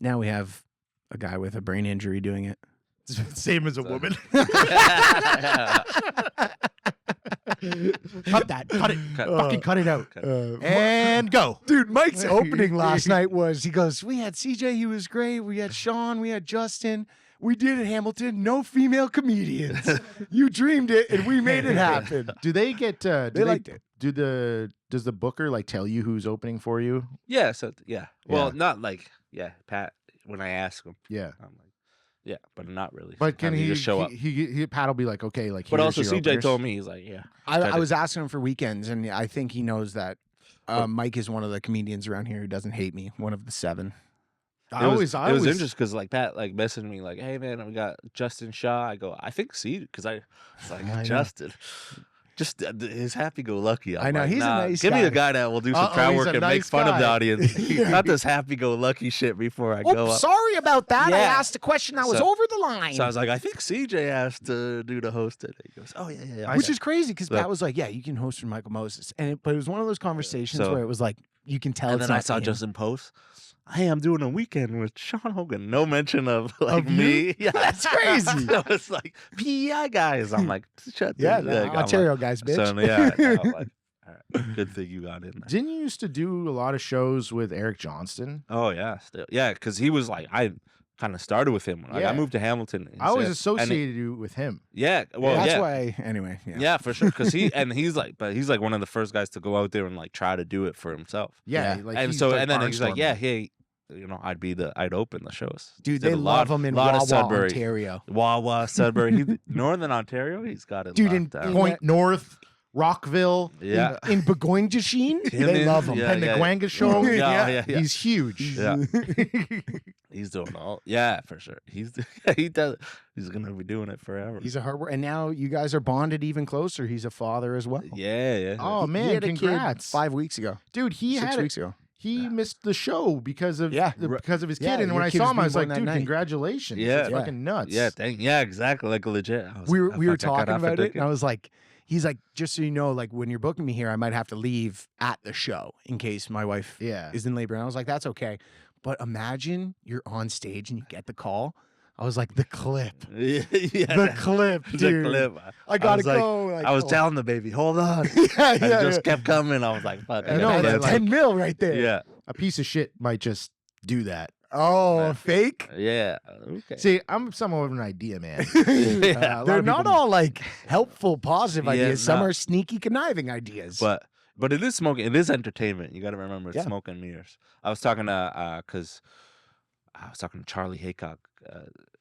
Now we have a guy with a brain injury doing it. Same as a woman. Cut that. Cut it. Fucking cut it out. And go. Dude, Mike's opening last night was, he goes, we had CJ, he was great. We had Sean, we had Justin. We did it, Hamilton. No female comedians. You dreamed it, and we made it happen. Do they get? They liked it. Does the booker like tell you who's opening for you? Yeah. So yeah. Well, Yeah. not like Pat. When I ask him, Yeah. I'm like, yeah, but not really. But can Sometimes he just show up? Pat will be like, okay, like. But here's also, your CJ openers. told me he's like, yeah. I was asking him for weekends, and I think he knows that Mike is one of the comedians around here who doesn't hate me. One of the 7. I always. It was interesting because like Pat like messaged me like, hey man, we got Justin Shaw. I go, I think because I was like I know. Justin. Just his happy-go-lucky. I know, like, he's a nice give guy. me a guy that will do some crowd he's work a and nice make fun of the guy. audience. Not this happy-go-lucky shit before I go up. Sorry about that. I Yeah. asked a question that was So- over the line. So I was like, I think CJ asked to do the host today. He goes, oh yeah. Which is crazy because So- Pat was like, yeah, you can host for Michael Moses. But it was one of those conversations So- where it was like, you can tell And it's then I not saw him. Justin post. Hey, I'm doing a weekend with Sean Hogan. No mention of like Of you? me. Yeah, That's crazy. So it's like PEI guys. I'm like, shut Yeah, the the I'm like, Ontario guys, bitch. So yeah, I'm like, all right, good thing you got in there. Didn't you used to do a lot of shows with Eric Johnston? Oh yeah, still because he was like I kind of started with him. Like, Yeah. I moved to Hamilton. I always instead, and associated you with him. yeah, well, That's yeah. why, anyway. Yeah. Yeah, for sure. Because he's like one of the first guys to go out there and like try to do it for himself. Yeah, Yeah. like And he's so, like and then he's like, barnstorming. yeah, hey, I'd open the shows. Dude, Did they a lot- love him in lot of Wawa, Sudbury. Ontario. Wawa, Sudbury, Northern Ontario. He's got it. Dude, locked in down. Point North, Rockville, Yeah. In Begoingasheen, Him they in- love him. yeah. Penneguanga show. Yeah. He's huge. Yeah. He's doing all. Yeah, for sure. He does. He's gonna be doing it forever. He's a hard worker. And now you guys are bonded even closer. He's a father as well. yeah. Oh He man, had a kid congrats. 5 weeks ago. Dude, he 6 had weeks ago. he missed the show because of Yeah. because of his kid. Yeah, and your when I kid saw was him, I being was like, born that dude, night. congratulations. Yeah. It's fucking nuts. Yeah, exactly. Like legit. I was We like, were fuck, I got talking off a about it, ticket. and I was like, he's like, just so you know, like when you're booking me here, I might have to leave at the show in case my wife Yeah. is in labor. And I was like, that's okay. But imagine you're on stage and you get the call. I was like, the clip. yeah, The clip, the dude. clip. I gotta was like- go. Like, I was oh. telling the baby, hold on. yeah, And yeah, it just yeah. kept coming. I was like, fuck. I I know, know, that's that's like- 10 mil right there. Yeah. A piece of shit might just do that. Oh, Yeah. fake? Yeah. Okay. See, I'm somewhat of an idea man. Yeah. a lot They're of not people- all like helpful, positive Yeah, ideas. Some no. are sneaky, conniving ideas. But it is smoking. It is entertainment. You got to remember, it's Yeah. smoke and mirrors. I was talking to Charlie Haycock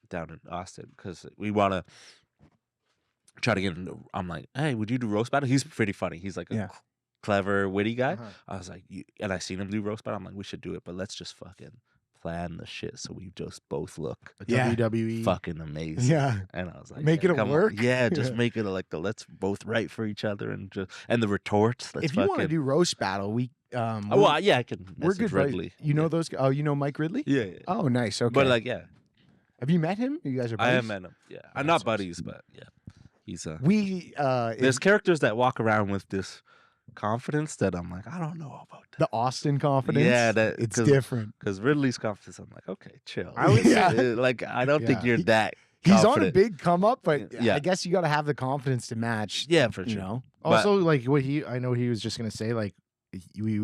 down in Austin because we want to try to get into. I'm like, hey, would you do roast battle? He's pretty funny. He's like a Yeah. clever, witty guy. Uh-huh. I was like, and I seen him do roast battle. I'm like, we should do it, but let's just fucking plan the shit so we just both look A Yeah. WWE. fucking amazing. yeah. And I was like, Make it come on. work? Yeah, just Yeah. make it like the let's both write for each other and the retorts. Let's If you want to fucking- do roast battle, we Oh, well, yeah, I can. we're message good. Right? Ridley. You know those? Oh, you know Mike Ridley? Yeah, yeah. Oh, nice. Okay. But like, yeah, have you met him? You guys are I buddies? have met him. Yeah, I'm That's not buddies, but yeah, he's We There's characters that walk around with this confidence that I'm like, I don't know about that. the Austin confidence. Yeah, that- it's 'cause- different. Because Ridley's confidence, I'm like, okay, chill. I would say- like, I don't think Yeah. you're that. He's on a confident. big come up, but Yeah. I guess you got to have the confidence to match. Yeah, for You sure. know, Also, like what I know he was just gonna say, like we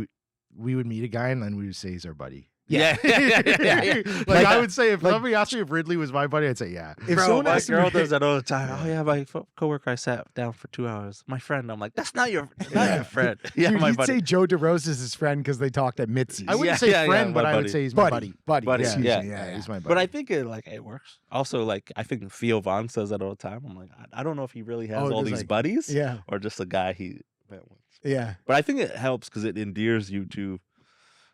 would meet a guy and then we would say he's our buddy. Yeah, yeah. Like I would say, if somebody asked me if Ridley was my buddy, I'd say yeah. if Bro, someone my asked girl me, does that all the time. Oh yeah, my coworker, I sat down for 2 hours. My friend, I'm like, that's not your friend. Yeah, dude, my you'd buddy. say Joe DeRose is his friend because they talked at Mitzi's. I wouldn't Yeah, say yeah, friend, my but I would buddy. say he's my buddy. buddy, Buddy, excuse yeah. me, Yeah, he's my buddy. But I think it works. Also, like I think Theo Vaughn says that all the time. I'm like, I don't know if he really has Oh, all just these like- buddies, Yeah, or just a guy he met once. yeah. But I think it helps because it endears you to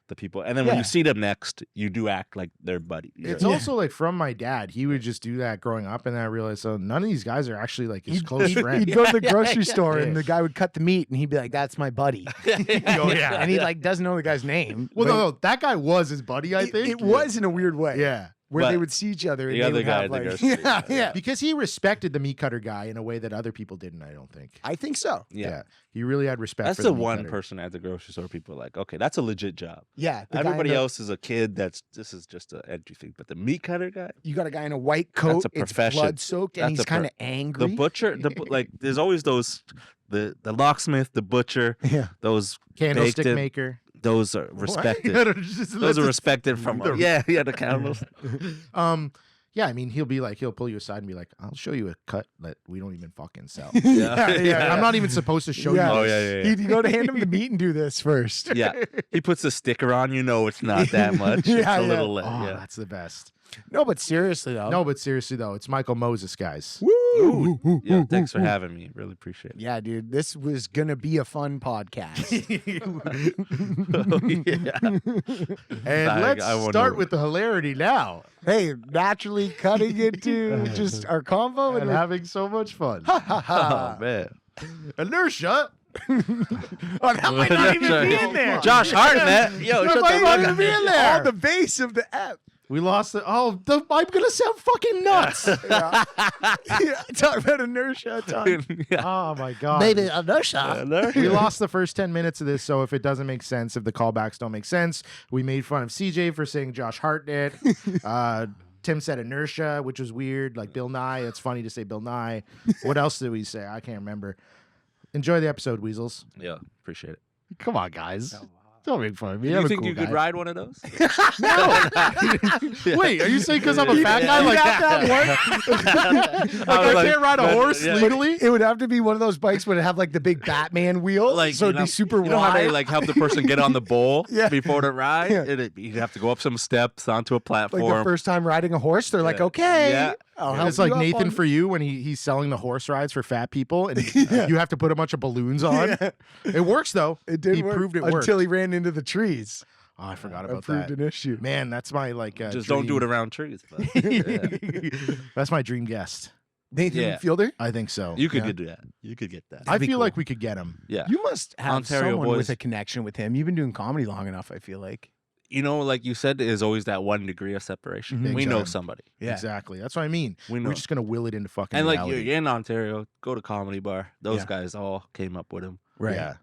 the people, and then when Yeah. you see them next, you do act like their buddy. It's Yeah. also like from my dad. He would just do that growing up, and then I realized so none of these guys are actually like his close friends. He'd go to the Yeah, grocery yeah. store Yeah. and the guy would cut the meat and he'd be like, "That's my buddy," Oh, yeah. and he like doesn't know the guy's name. Well, but no, that guy was his buddy. I think it was in a weird way. Yeah, where they But would see each other and the they other would guy have at the like, grocery store, yeah, yeah. yeah. Because he respected the meat cutter guy in a way that other people didn't, I don't think. I think so. Yeah. He really had respect That's for the meat one cutter. person at the grocery store people are like, okay, that's a legit job. Yeah. the guy in Everybody the- else is a kid. This is just an entry thing. But the meat cutter guy, You got a guy in a white coat. a It's profession. blood soaked, and That's he's a kind of angry. the butcher, like there's always those the locksmith, the butcher, Yeah. those Candlestick baked in- maker. those are respected. Those are respected from the candles. Yeah, I mean, he'll pull you aside and be like, I'll show you a cut that we don't even fucking sell. Yeah. I'm not even supposed to show Yeah. you Oh this. yeah. You go to hand him the meat and do this first. Yeah, he puts a sticker on. You know, it's not that much. Yeah, it's a yeah. little less. Oh, Yeah. that's the best. No, but seriously though. No, but seriously though, it's Michael Moses, guys. Woo! Yeah, thanks for having me. Really appreciate it. Yeah, dude, this was gonna be a fun podcast. And I let's wonder- start with the hilarity now. Hey, naturally cutting into just our convo And having so much fun. ha ha Oh ha. man, Inertia. Oh, that might not even be in there. Josh Hartnett. Yo, That shut might the not fuck even up. be in there. Oh, the base of the app. We lost it. I'm gonna sound fucking nuts. Yeah. Yeah, talk about inertia. Yeah. Oh my god. inertia. We lost the first 10 minutes of this, so if it doesn't make sense, if the callbacks don't make sense, we made fun of CJ for saying Josh Hartnett. Tim said inertia, which was weird. Like Bill Nye. It's funny to say Bill Nye. What else did we say? I can't remember. Enjoy the episode, Weasels. Yeah, appreciate it. Come on, guys. Don't make fun of me. Do I'm you a think cool you could guy. ride one of those? Wait, are you saying because I'm a fat guy? Like, I can't ride a horse yeah. legally? It would have to be one of those bikes would have like the big Batman wheel, Like, so you it'd know, be super you know how they wide. like help the person get on the bowl Yeah. before the ride? Yeah. You'd have to go up some steps onto a Like platform. the first time riding a horse, they're like, Yeah. okay, Yeah. I'll help It's like you up Nathan on- for you when he's selling the horse rides for fat people, and you have to put a bunch of balloons on. Yeah. It works though. It did He work proved it worked. until he ran into the trees. Oh, I forgot That about proved that. an issue. Man, that's my Just don't do it around trees. But, yeah. That's my dream guest. Nathan Yeah. Fielder, I think so. You could Yeah. get that. You could get that. I be feel cool. like we could get him. Yeah. you must have Ontario someone boys. with a connection with him. You've been doing comedy long enough, I feel like. You know, like you said, there's always that 1 degree of separation. Big We know time. somebody. Yeah. Exactly. That's what I mean. We know. We're just gonna will it into fucking And like reality. you're in Ontario, go to Comedy Bar. Those Yeah. guys all came up with him. Right. Yeah.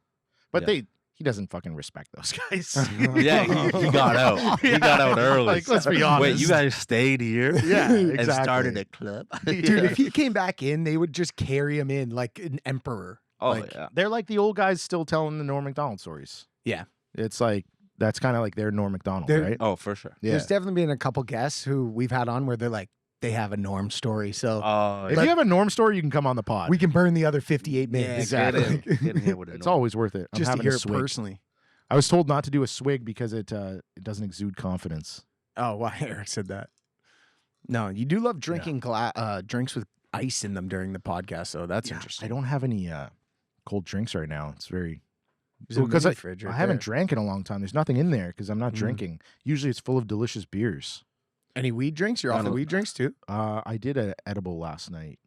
But Yeah. he doesn't fucking respect those guys. Yeah, he got out. He got out early. Like, let's be honest. Wait, you guys stayed here? Yeah, And exactly. started a club? Dude, if he came back in, they would just carry him in like an emperor. Oh, like, yeah. They're like the old guys still telling the Norm Macdonald stories. Yeah. It's like that's kind of like their Norm Macdonald, They're- right? Oh, for sure. Yeah. There's definitely been a couple guests who we've had on where they're like, they have a Norm story. So Oh, If you have a Norm story, you can come on the pod. we can burn the other 58 minutes. exactly. Get in here with it. It's always worth it. I'm Just to having hear a it swig. personally. I was told not to do a swig because it doesn't exude confidence. Oh, why Eric said that. No, you do love drinking drinks with ice in them during the podcast, so that's I interesting. don't have any cold drinks right now. It's very There's a because mini fridge I right haven't there. drank in a long time. There's nothing in there because I'm not Mhm. drinking. Usually it's full of delicious beers. Any weed drinks? You're I off the don't- weed drinks too? I did an edible last night.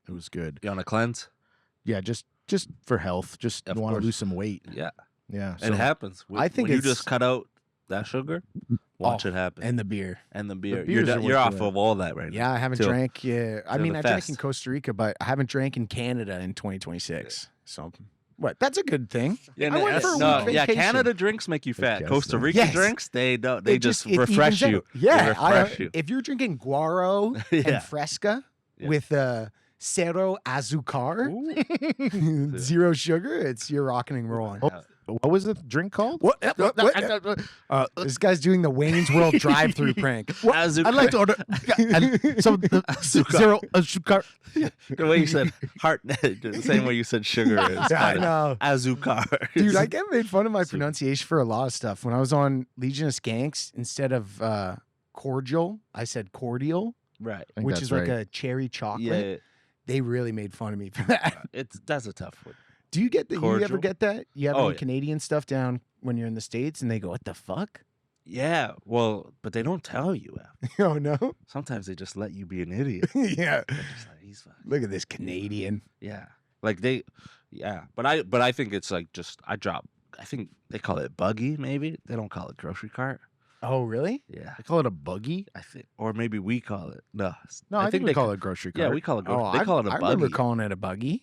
It was good. You on a cleanse? Yeah, just for health. Just Of want to course. lose some weight. Yeah. Yeah. It happens. I think when you it's- just cut out that sugar, watch Oh, it happen. And the beer. And the beer. beers You're, are you're what's off good. of all that right Yeah, I haven't Till- drank. Yeah, I till mean, the I drank in fest. Costa Rica, but I haven't drank in Canada in 2026. So, what? That's a good thing. now. I went for a week yeah, vacation. Canada drinks make you fat. guess Costa so. Rica Yes. drinks, they don't. They It just it refresh evens you. out. Yeah, They refresh you. if you're drinking Guaro Yeah. and Fresca Yeah. with Cero Azucar, zero sugar, you're rocking and rolling. Oh, what was the drink called? What? This guy's doing the Wayne's World drive-through prank. Azucar. I'd like to order some zero sugar. The way you said heart, the same way you said sugar is. Yeah, I fine. know. Azucar. Dude, I get made fun of my pronunciation for a lot of stuff. When I was on Legion of Skanks, instead of cordial, I said cordial, right. which is like a cherry chocolate. Yeah, They really made fun of me for that. that's a tough one. Do you get that? You ever Cordial? get that? You have Oh, any yeah. Canadian stuff down when you're in the States and they go, what the fuck? Yeah, well, but they don't tell you. Oh, no? Sometimes they just let you be an idiot. Yeah. They're just like, he's fucking. Look at this Canadian. Yeah, like they, yeah. But I think it's like just I think they call it buggy. Maybe they don't call it grocery cart. Oh, really? Yeah, They call it a buggy. I think, or maybe we call it. No, No, I think we call it a grocery cart. Yeah, we call it. Oh, They call it a I buggy. remember calling it a buggy.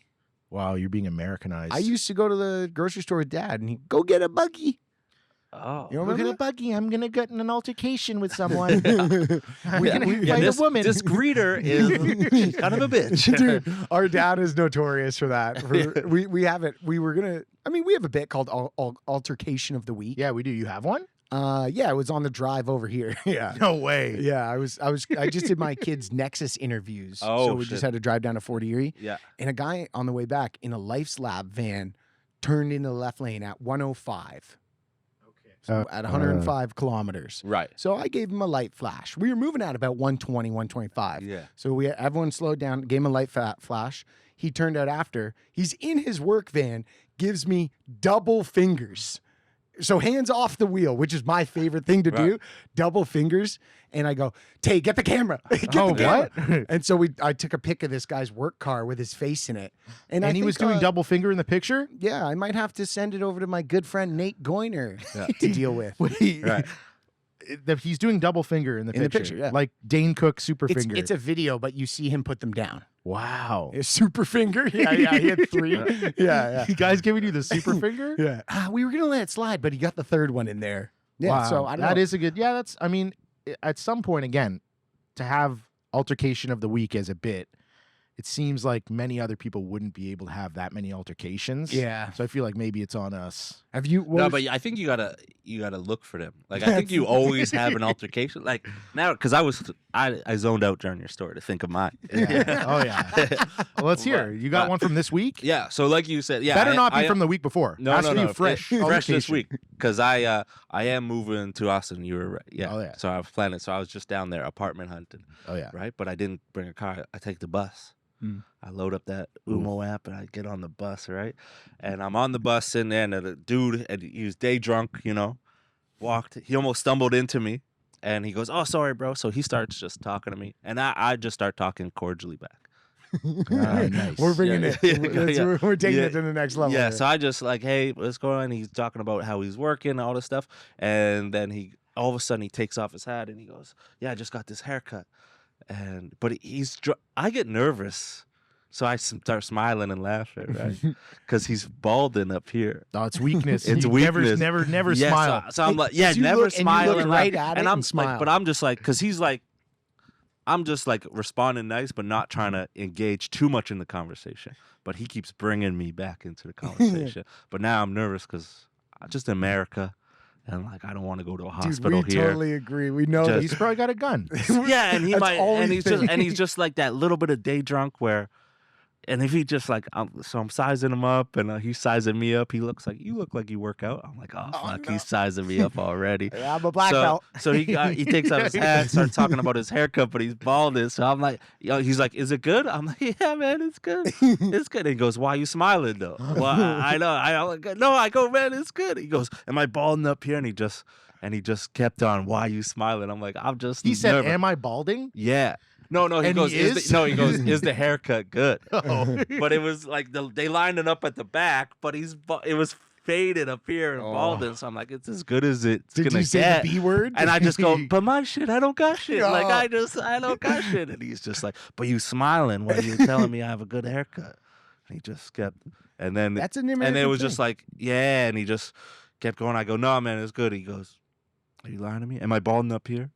Wow, you're being Americanized. I used to go to the grocery store with Dad, and he'd go get a buggy. Oh, You don't Look at remember a buggy. I'm gonna get in an altercation with someone. that? I'm gonna fight this a woman. This greeter is she's kind of a bitch. Dude, our dad is notorious for that. We have it. We were gonna. I mean, we have a bit called altercation of the week. Yeah, we do. You have one? Yeah, it was on the drive over here. Yeah. No way. Yeah, I just did my kids' Nexus interviews. Oh, so we shit. just had to drive down to Fort Erie. Yeah. And a guy on the way back in a Life's Lab van turned into the left lane at 105. So at 105 kilometers. Right. So I gave him a light flash. We were moving at about 120, 125. Yeah. So everyone slowed down, gave him a light flash. He turned out after. He's in his work van, gives me double fingers. So hands off the wheel, which is my favorite thing to do. Double fingers. And I go, Tay, get the camera. Get the camera. What? And so I took a pic of this guy's work car with his face in it. And He was doing double finger in the picture? Yeah, I might have to send it over to my good friend Nate Goyner to deal with. Wait. Right. He's doing double finger in the In the picture. picture, yeah. Like Dane Cook super finger. It's a video, but you see him put them down. wow. A super finger. Yeah, he had 3. yeah. You guys giving you the super finger? Yeah. We were gonna let it slide, but he got the third one in there. Yeah. Wow. So I don't that know. is a good. Yeah, that's. I mean, at some point again, to have altercation of the week as a bit, it seems like many other people wouldn't be able to have that many altercations. Yeah. So I feel like maybe it's on us. Have you? No, but I think you gotta look for them. Like I think you always have an altercation. Like now, because I zoned out during your story to think of mine. Yeah. Oh yeah. Well, let's hear. You got one from this week? Yeah. So like you said, yeah, Better not be from the week before. No, Has no, to be no. fresh. Fresh this altercation. week because I am moving to Austin. You were right. Yeah. Oh, yeah. So I was planning. So I was just down there apartment hunting. Oh yeah. Right. But I didn't bring a car. I take the bus. I load up that Umo app and I get on the bus, right? And I'm on the bus sitting there, and the dude, and he was day drunk, walked. He almost stumbled into me, and he goes, "Oh, sorry, bro." So he starts just talking to me, and I just start talking cordially back. Nice. We're bringing Yeah. it. Yeah. We're taking Yeah. it to the next level. Yeah, here. so I just like, hey, what's going on? He's talking about how he's working, all this stuff, and then all of a sudden he takes off his hat and he goes, "Yeah, I just got this haircut," but I get nervous. So I start smiling and laughing, right? Because he's balding up here. No, it's weakness. It's You weakness. Never Yeah, smile. So I'm like, yeah, You never look- and you smile. look and right laugh. at it and I'm and smile. like, but I'm just like, because he's like, I'm just like responding nice, but not trying to engage too much in the conversation. But he keeps bringing me back into the conversation. But now I'm nervous because just America. And like, I don't want to go to a hospital Dude, we here. totally agree. We know Just- that. He's probably got a gun. Yeah, and he That's might, all and we he's think. just like that little bit of day drunk where, and if he just like, so I'm sizing him up, and he's sizing me up. He looks like, you look like you work out. I'm like, oh fuck, no. he's sizing me up already. I'm a black so, belt. So he takes off his hat, starts talking about his haircut, but he's balding. So I'm like, he's like, is it good? I'm like, yeah, man, it's good. It's good. And he goes, why are you smiling though? Well, I know. I go, man, it's good. He goes, am I balding up here? And he just kept on, why are you smiling? I'm like, I'm just He said, nervous. "Am I balding?" Yeah. No, he And goes, he is is? the, no, he goes, is the haircut good? Oh. But it was like they lined it up at the back, but it was faded up here and balding. So I'm like, it's as good as it's Did gonna you say get. the B word? And I just go, but my shit, I don't got shit. Like Oh. I don't got shit. And he's just like, but you smiling when you're telling me I have a good haircut. And he just kept, and then That's an and American then it was thing. just like, yeah, and he just kept going. I go, no, man, it's good. He goes, are you lying to me? Am I balding up here?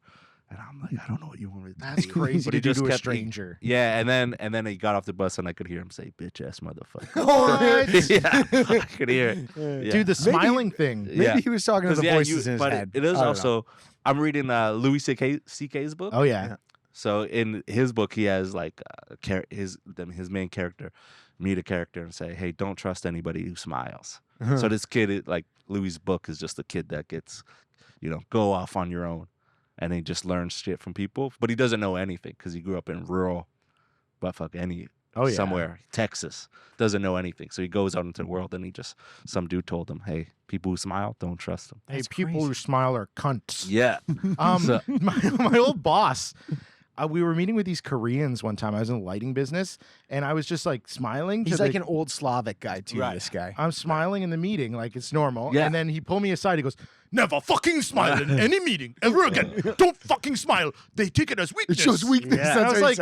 And I'm like, I don't know what you want me to That's do. crazy But to he do just to a kept- stranger. Yeah, and then he got off the bus and I could hear him say, bitch ass motherfucker. What? Yeah, I could hear it. Yeah. Dude, the smiling thing. Maybe Yeah. he was talking to the 'Cause, voices in his but head. it is I don't know. also, I'm reading Louis C.K.'s book. Oh yeah. So in his book, he has like his main character meet a character and say, hey, don't trust anybody who smiles. So this kid, like Louis' book is just a kid that gets, go off on your own. And he just learns shit from people. But he doesn't know anything because he grew up in rural, somewhere, Texas. Doesn't know anything. So he goes out into the world and some dude told him, hey, people who smile, don't trust them. Hey, That's people crazy. who smile are cunts. Yeah. So- My old boss, we were meeting with these Koreans one time. I was in the lighting business, and I was just like smiling. He's to like the- an old Slavic guy too. Right. This guy. I'm smiling in the meeting like it's normal. Yeah. And then he pulled me aside. He goes, never fucking smile in any meeting ever again. Don't fucking smile. They take it as weakness. It shows weakness. Yeah. That's I was what he like,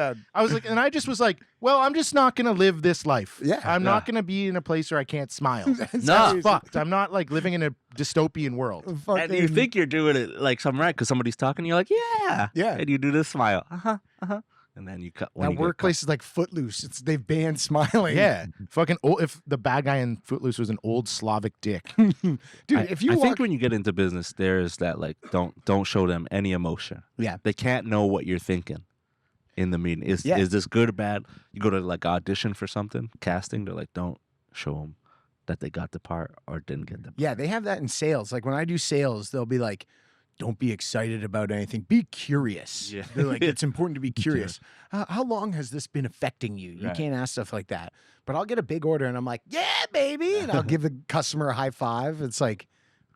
said. and I just was like, well, I'm just not gonna live this life. Yeah. I'm not gonna be in a place where I can't smile. No. Fucked. I'm not like living in a dystopian world. And you think you're doing it like something right because somebody's talking, you're like, yeah. Yeah. And you do this smile. And then you cut. when that you get workplace is like Footloose. They've banned smiling. Yeah, fucking old. If the bad guy in Footloose was an old Slavic dick, Dude, if you I walk, think when you get into business, there's that like don't show them any emotion. Yeah. They can't know what you're thinking in the meeting. Is this good or bad? You go to like audition for something, casting. They're like, don't show them that they got the part or didn't get the part. yeah, they have that in sales. Like when I do sales, they'll be like, don't be excited about anything. Be curious. Yeah. They're like, it's important to be curious. How long has this been affecting you? You Right. can't ask stuff like that. But I'll get a big order and I'm like, yeah, baby. And I'll give the customer a high five. It's like,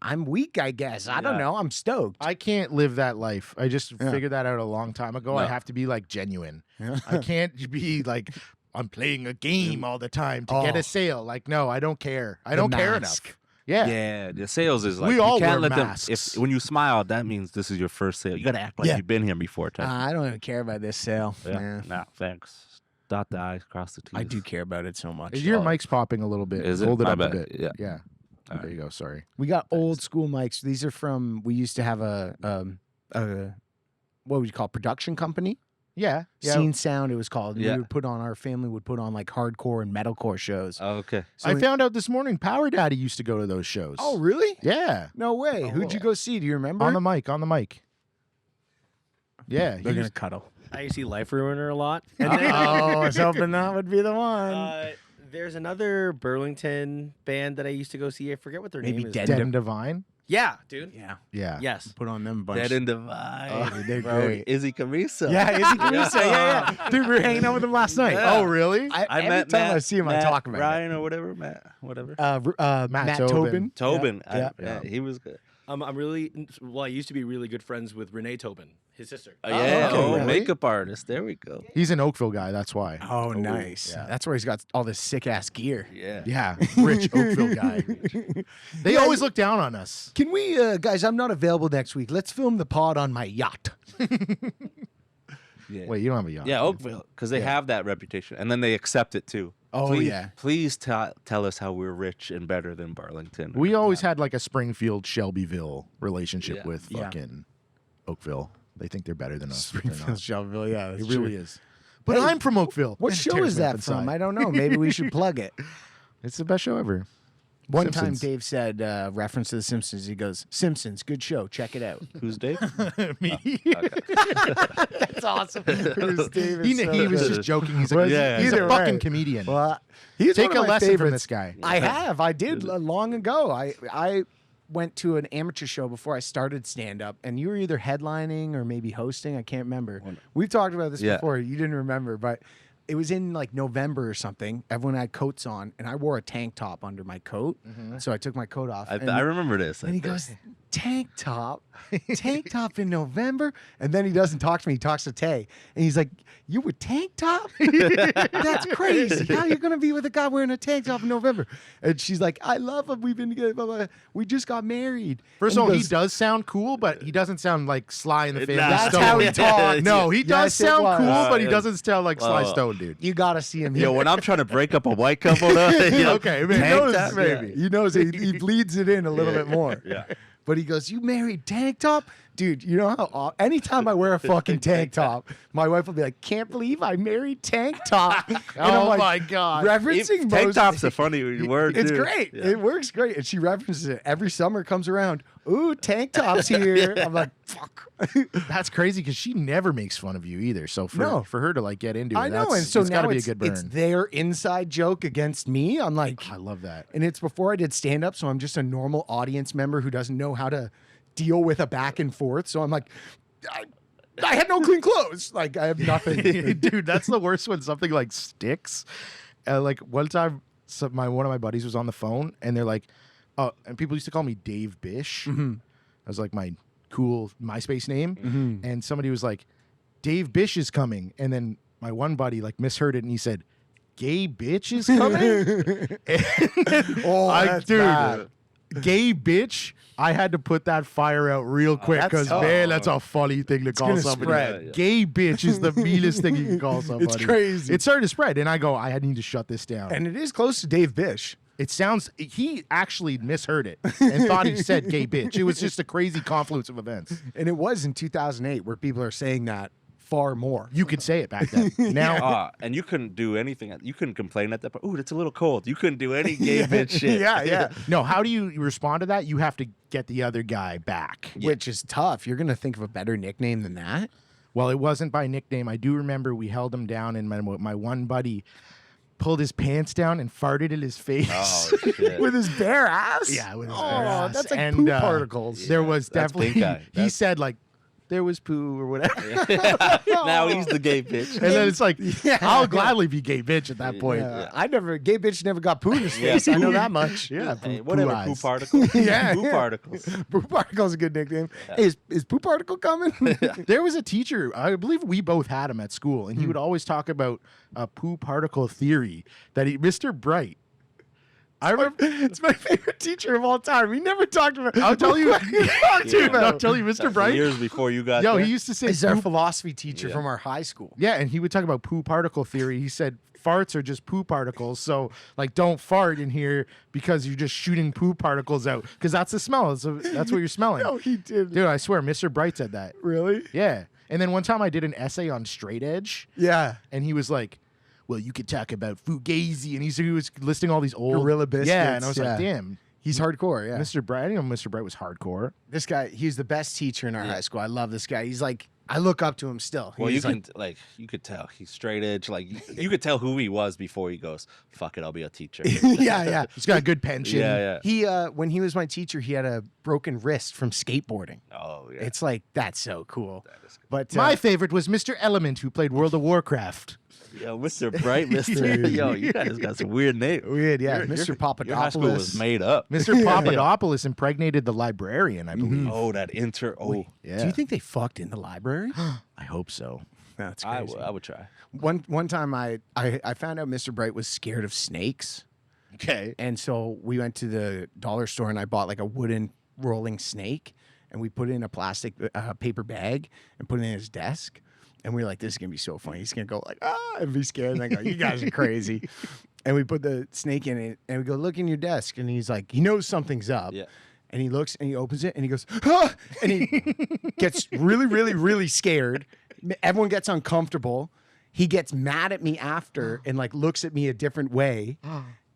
I'm weak, I guess. I don't Yeah. know. I'm stoked. I can't live that life. I just Yeah. figured that out a long time ago. I No. have to be like genuine. Yeah. I can't be like I'm playing a game all the time to get Oh. a sale. Like, no, I don't care. I don't care enough. mask. Yeah. Yeah, the sales is like We you all can't wear let them. masks. If when you smile, that means this is your first sale. You got to act like Yeah. you've been here before. Type. I don't even care about this sale. yeah. Yeah. No, thanks. Dot the i's, cross the t's. I do care about it so much. Your Oh. mic's popping a little bit. Is it? Hold it My up a bad. bit. Yeah. Yeah. All There you go. Sorry. We got old school mics. These are from, we used to have a what would you call it, production company? Yeah. Yeah. Scene Sound, it was called. And Yeah. we would put on, our family would put on like hardcore and metalcore shows. Oh, okay. So I we- found out this morning Powerdaddy used to go to those shows. Oh, really? Yeah. No way. Who'd you go see? Do you remember? On the mic. On the mic. Yeah. They're going to cuddle. I see Life Ruiner a lot. Oh, I was hoping that would be the one. There's another Burlington band that I used to go see. I forget what their Maybe name is. Dead Dead and Divine. Yeah, dude. Yeah. Yeah. Yes. Put on them a bunch. Dead and Divine. Oh, they're Bro, great. Izzy Carissa. Yeah, Izzy Caruso. Yeah. Dude, we were hanging out with him last night. Yeah. Oh, really? I I every met time Matt, I see him, I Matt talk about Ryan or whatever. Matt, whatever. it. Matt Tobin. Tobin. Tobin. Yeah. Yeah, he was good. I'm really well. I used to be really good friends with Renee Tobin, his sister. Oh, yeah. okay, Oh, really? makeup artist. There we go. He's an Oakville guy. That's why. Oh, nice. yeah. That's where he's got all this sick ass gear. Yeah. Yeah. Rich Oakville guy. They Yeah, always look down on us. Can we, guys? I'm not available next week. Let's film the pod on my yacht. Yeah. Wait, you don't have a yacht. Yeah, Oakville, because they have that reputation, and then they accept it too. Oh, please, yeah. Please tell us how we're rich and better than Burlington. We always had like a Springfield Shelbyville relationship Yeah. with Yeah. fucking Oakville. They think they're better than us. but they're Springfield, not. Shelbyville. Yeah, It that's really true. is. But Hey, I'm from Oakville. What And it show tears is me up that from? inside. I don't know. Maybe we should plug it. It's the best show ever. One Simpsons. time, Dave said, reference to The Simpsons. He goes, "Simpsons, good show. Check it out." Who's Dave? Me. That's awesome. It was Dave. He was just joking. He's, Was a, he? Yeah. he's Either a fucking way. comedian. Well, he's Take one of a my lesson from favorites. this guy. I have. I did long ago. I went to an amateur show before I started stand up, and you were either headlining or maybe hosting. I can't remember. We've talked about this Yeah. before. You didn't remember, but it was in like November or something. Everyone had coats on, and I wore a tank top under my coat. So I took my coat off. I remember this. And he goes, tank top in November? And then he doesn't talk to me. He talks to Tay. And he's like, you with tank top? That's crazy. How are you going to be with a guy wearing a tank top in November? And she's like, I love him. We've been together. Blah, blah. We just got married. First And of all, he goes, does sound cool, but he doesn't sound like Sly in the Family That's Stone. how he talks. No, he does Yes, it sound was. cool, but he Yeah. doesn't sound like Sly Well, Stone, dude. You got to see him. Yo, when I'm trying to break up a white couple, though, you know, Okay, He maybe. knows, top, maybe. He knows he bleeds it in a little bit more. Yeah. But he goes, you married tank top? Dude, you know how anytime I wear a fucking tank top, my wife will be like, can't believe I married tank top. And I'm Oh like, my God. referencing Tank Moses- top's a funny word. It's too. great. Yeah. It works great. And she references it every summer, comes around. Ooh, tank top's here. I'm like, fuck. That's crazy because she never makes fun of you either. So for her to like get into it, I know. And so it's now gotta be a it's, good burn. it's their inside joke against me. I'm like, I love that. and it's before I did stand up. So I'm just a normal audience member who doesn't know how to deal with a back and forth. So I'm like, I had no clean clothes. Like, I have nothing. Dude, that's the worst when something like sticks. Like one time, one of my buddies was on the phone, and they're like, and people used to call me Dave Bish. That was like my cool MySpace name. And somebody was like, Dave Bish is coming. And then my one buddy like misheard it, and he said, gay bitch is coming? Oh, that's bad. Gay bitch. I had to put that fire out real quick that's because tough. man, that's a funny thing to call gonna somebody. spread. Yeah. Gay bitch is the meanest thing you can call somebody. It's crazy. It started to spread, and I go, I need to shut this down. And it is close to Dave Bish. It sounds, he actually misheard it and thought he said gay bitch. It was just a crazy confluence of events. And it was in 2008 where people are saying that far more. You could say it back then. Now, And you couldn't do anything. You couldn't complain at that point. Ooh, it's a little cold. You couldn't do any gay bitch shit. yeah. no, how do you respond to that? You have to get the other guy back. Which is tough. You're going to think of a better nickname than that. Well, it wasn't by nickname. I do remember we held him down, and my one buddy pulled his pants down and farted in his face. Oh shit. With his bare ass? Yeah, with his oh, bare ass. that's like And, poop uh, particles. There was That's definitely, pink eye. he That's- said like, there was poo or whatever. Now he's the gay bitch. And then it's like, Yeah. I'll gladly be gay bitch at that point. Yeah. Gay bitch never got poo in his Yeah. face. I know that much. Yeah, Hey, poo whatever, eyes. poop particles. Yeah, Poop yeah. particles. Poo particle's a good nickname. Hey, is poo particle coming? There was a teacher, I believe we both had him at school, and he would always talk about a poo particle theory that Mr. Bright. I remember. It's my favorite teacher of all time. He never talked about. I'll tell you, What are you talking dude. about? I'll tell you, Mr. Bright. Years before you got Yo, there. he used to say, He's our poop- philosophy teacher Yeah. from our high school. yeah, and he would talk about poo particle theory. He said farts are just poo particles, so like don't fart in here because you're just shooting poo particles out because that's the smell. That's what you're smelling. No, he did. Dude, I swear, Mr. Bright said that. Really? Yeah, and then one time I did an essay on straight edge. Yeah. And he was like, well, you could talk about Fugazi. And he was listing all these old. Gorilla Yeah, and I Biscuits, was like, yeah. damn. He's hardcore. Yeah. Mr. Bright, I didn't know Mr. Bright was hardcore. This guy, he's the best teacher in our high school. I love this guy. He's like, I look up to him still. Well, you He's can you could tell he's straight edge. Like you could tell who he was before he goes, "Fuck it, I'll be a teacher." yeah. He's got a good pension. yeah. He when he was my teacher, he had a broken wrist from skateboarding. Oh yeah. It's like that's so cool. is good. But My favorite was Mr. Element, who played World of Warcraft. Yo, Mr. Bright, Mr. Yo, you guys got some weird names. weird, yeah, Your- Mr. Your Papadopoulos. high school was made up. Mr. Papadopoulos impregnated the librarian, I believe. Oh, that Oh, Yeah. Do you think they fucked in the library? I hope so. That's I crazy. would try. One time I found out Mr. Bright was scared of snakes. Okay. And so we went to the dollar store and I bought like a wooden rolling snake and we put it in a plastic paper bag and put it in his desk. And we were like, this is going to be so funny. He's going to go like, and be scared. And I go, you guys are crazy. And we put the snake in it and we go, look in your desk. And he's like, he knows something's up. Yeah. And he looks and he opens it and he goes, ah! And he gets really, really, really scared. Everyone gets uncomfortable. He gets mad at me after and like looks at me a different way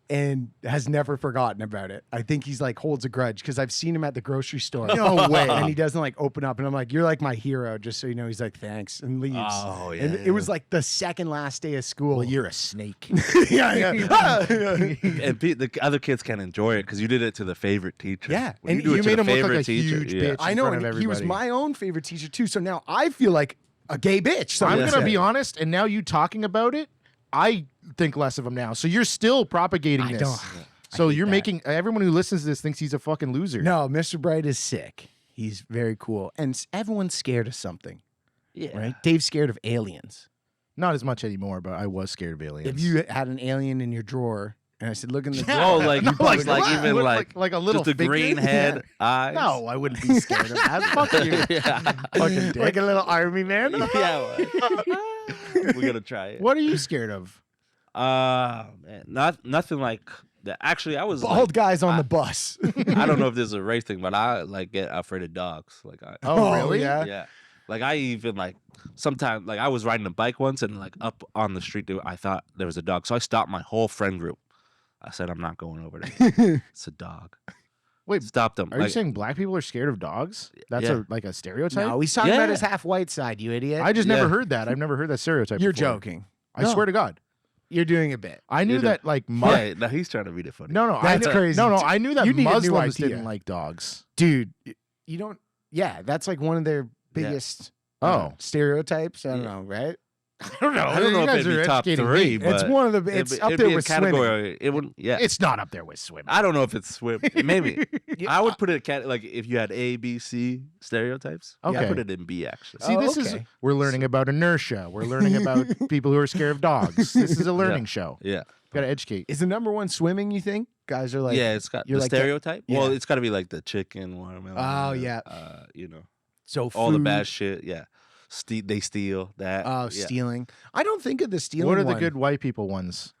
and has never forgotten about it. I think he's like holds a grudge because I've seen him at the grocery store. No way. And he doesn't like open up. And I'm like, you're like my hero, just so you know. He's like, thanks, and leaves. Oh, yeah, And yeah. it was like the second last day of school. Well, you're a snake. yeah. And the other kids can enjoy it because you did it to the favorite teacher. Yeah. When And do it you to made the him look like favorite a teacher, huge yeah. bitch. I in know, front and of he was everybody. my own favorite teacher too. So now I feel like a gay bitch. So I'm that's going to it. be honest, and now you talking about it, I think less of him now. So you're still propagating I this. don't. So I hate you're that. making everyone who listens to this thinks he's a fucking loser. No, Mr. Bright is sick. He's very cool, and everyone's scared of something, Yeah. right? Dave's scared of aliens. Not as much anymore, but I was scared of aliens. If you had an alien in your drawer, and I said, "Look in the drawer," Oh, like No, you like what? even What, like like a little just a figure? green head, eyes. No, I wouldn't be scared of that. Fuck you. yeah. Fucking dick. like a little army man. Yeah. We're gonna try it. What are you scared of? Man, nothing like that. Actually, I was Bald like, guys on the bus. I don't know if this is a race thing, but I like get afraid of dogs. Like I, Oh, really? Yeah. yeah. Like I even like sometimes like I was riding a bike once and like up on the street I thought there was a dog, so I stopped my whole friend group. I said I'm not going over there. It's a dog. Wait, Stopped them. are you saying black people are scared of dogs? That's Yeah. like a stereotype? No, he's talking Yeah. about his half white side. You idiot. I just Yeah. never heard that. I've never heard that stereotype You're before. joking. I No. swear to God. You're doing a bit. I knew You're that like Yeah, no, he's trying to read it funny. No, That's I knew, crazy. No, I knew that You need a new Muslims idea. didn't like dogs. Dude. You don't. Yeah, that's like one of their biggest stereotypes. I don't know, right? I don't know. I don't know You if guys it'd are be top educating three, me. but It's one of the. It's it'd up be there a with swimming. category. It wouldn't. Yeah, It's not up there with swimming. I don't know if it's swim. Maybe I would put it like if you had A, B, C stereotypes. I Okay. put it in B actually. See, Oh, this is okay. we're learning about inertia. We're learning about people who are scared of dogs. This is a learning show. Yeah. Got to educate. Is the number one swimming? You think? Guys are like, yeah, it's got the you're like that- stereotype. Well, yeah. it's got to be like the chicken watermelon. Oh, yeah. You know, so all the food- bad shit. Yeah, they steal that. Oh, yeah. stealing. I don't think of the stealing. What are the one. good white people ones?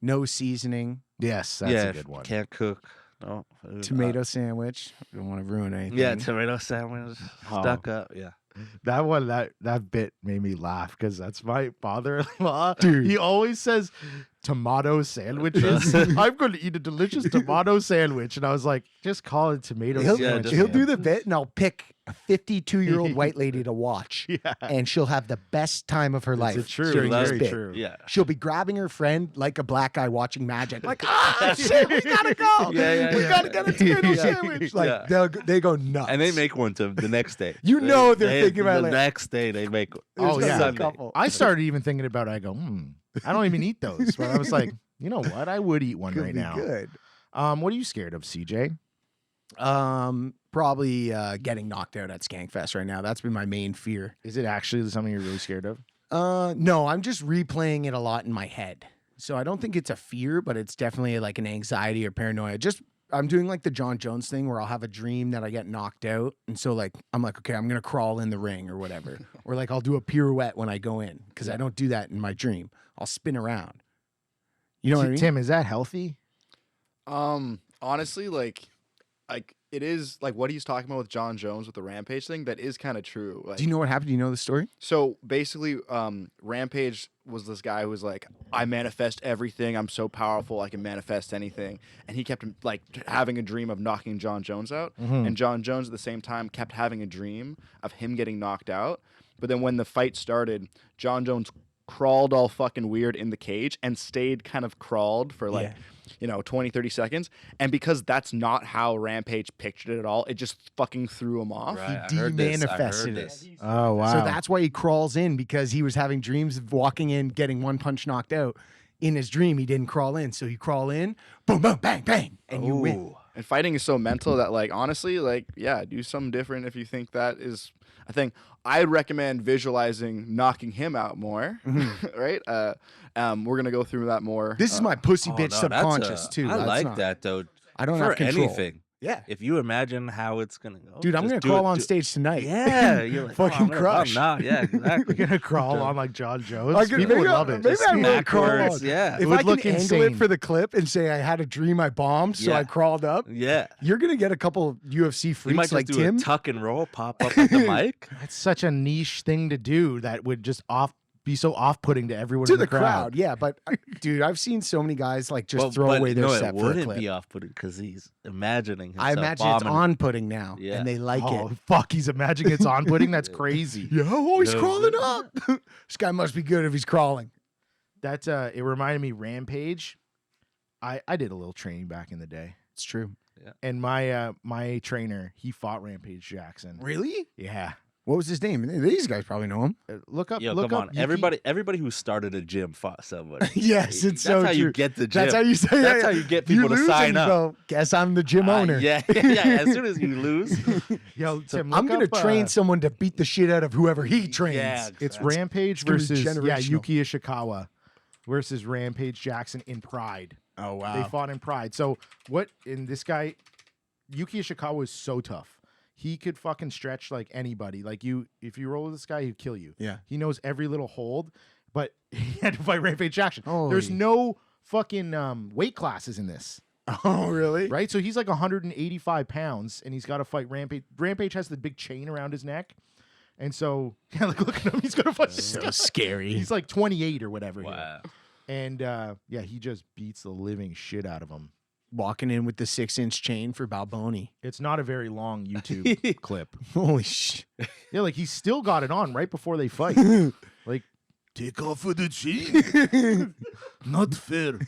No seasoning, Yes, that's yeah, a if good one. can't cook. No food, tomato sandwich. Don't want to ruin anything. yeah, tomato sandwich Oh. stuck up. Yeah, That one, that bit made me laugh because that's my father-in-law. Dude. He always says tomato sandwiches. I'm going to eat a delicious tomato sandwich, and I was like, just call it tomato He'll, Yeah, sandwich. just- he'll do the bit, and I'll pick a 52-year-old white lady to watch, Yeah, and she'll have the best time of her life it's true. during this Very bit. true. yeah. She'll be grabbing her friend like a black guy watching magic. Like, ah, shit, we gotta go. Yeah, we yeah. gotta get a tomato Yeah. sandwich. Like, Yeah. they go nuts. And they make one to the next day. You know they're thinking about the it. next day. They make one. There's Oh, gonna be yeah. a Sunday. couple. I started even thinking about it. I go, I don't even eat those. But I was like, you know what? I would eat one Could right be now. good. What are you scared of, CJ? Probably getting knocked out at Skankfest right now. That's been my main fear. Is it actually something you're really scared of? No, I'm just replaying it a lot in my head. So I don't think it's a fear, but it's definitely like an anxiety or paranoia. I'm doing like the John Jones thing where I'll have a dream that I get knocked out. And so like, I'm like, okay, I'm going to crawl in the ring or whatever. Or like I'll do a pirouette when I go in because I don't do that in my dream. I'll spin around. You know what I mean? Tim, is that healthy? Honestly, like it is like what he's talking about with John Jones with the Rampage thing. That is kind of true. Like, Do you know what happened? Do you know the story? so basically, Rampage was this guy who was like, I manifest everything. I'm so powerful. I can manifest anything. And he kept like having a dream of knocking John Jones out. And John Jones at the same time kept having a dream of him getting knocked out. But then when the fight started, John Jones crawled all fucking weird in the cage and stayed kind of crawled for like, 20, 30 seconds. And because that's not how Rampage pictured it at all, it just fucking threw him off. Right, He I heard this, I de-manifested heard it. this. Oh, wow. So that's why he crawls in because he was having dreams of walking in, getting one punch knocked out. In his dream, he didn't crawl in. So you crawl in, boom, boom, bang, bang, and you win. Ooh. And fighting is so mental that, like, honestly, like, yeah, do something different if you think that is a thing. I'd recommend visualizing knocking him out more, right? We're gonna go through that more. This is my pussy Oh, bitch no, that's subconscious a- too. I That's like not- that though. I don't For have control. anything. Yeah, If you imagine how it's gonna go, dude, I'm just gonna do crawl it, on do- stage tonight. Yeah, you're like, Fucking I'm gonna crush. bum now. Yeah, exactly. You're gonna crawl on like John Jones. I could- People maybe would I- love it. maybe Just I will snap crawl backwards. on. Yeah, If It would I can look angle insane. it for the clip and say I had a dream I bombed, so Yeah. I crawled up, yeah. you're gonna get a couple UFC You freaks might just like do Tim. a tuck and roll, pop up at the mic. It's such a niche thing to do that would just be so off-putting to everyone To in the crowd, yeah, but dude, I've seen so many guys like just throw away their no, set it for a wouldn't clip. be off-putting because he's imagining himself I imagine it's bombing. on putting now, Yeah. and they like Oh it. fuck! He's imagining it's on pudding. That's crazy. Yeah, oh, he's No. crawling up. This guy must be good if he's crawling. That it reminded me Rampage. I did a little training back in the day, It's true. and my trainer he fought Rampage Jackson. Really? Yeah, What was his name? These guys probably know him. look up. Yo, look come up on. Yuki- Everybody who started a gym fought somebody. Yes, it's That's so how you true. get the gym. That's how you say. That's yeah, how you get people to lose sign and up. Go, Guess I'm the gym owner. Yeah. As soon as you lose, Yo, Tim, I'm look gonna up, train someone to beat the shit out of whoever he trains. Yeah, It's exactly. Rampage gonna be versus generational. Yuki Ishikawa versus Rampage Jackson in Pride. Oh They fought in Pride. So this guy, Yuki Ishikawa is so tough. He could fucking stretch like anybody. Like if you roll with this guy, he'd kill you. Yeah. He knows every little hold, but he had to fight Rampage Jackson. There's Holy. no fucking weight classes in this, Oh really? right? So he's like 185 pounds, and he's got to fight Rampage. Rampage has the big chain around his neck, and so yeah, like look at him. He's gonna fight. this guy. So scary. He's like 28 or whatever. here. wow. And yeah, he just beats the living shit out of him. Walking in with the 6-inch chain for Balboni. It's not a very long YouTube clip. Holy shit. Yeah, like he's still got it on right before they fight. Like, take off of the chain. Not fair.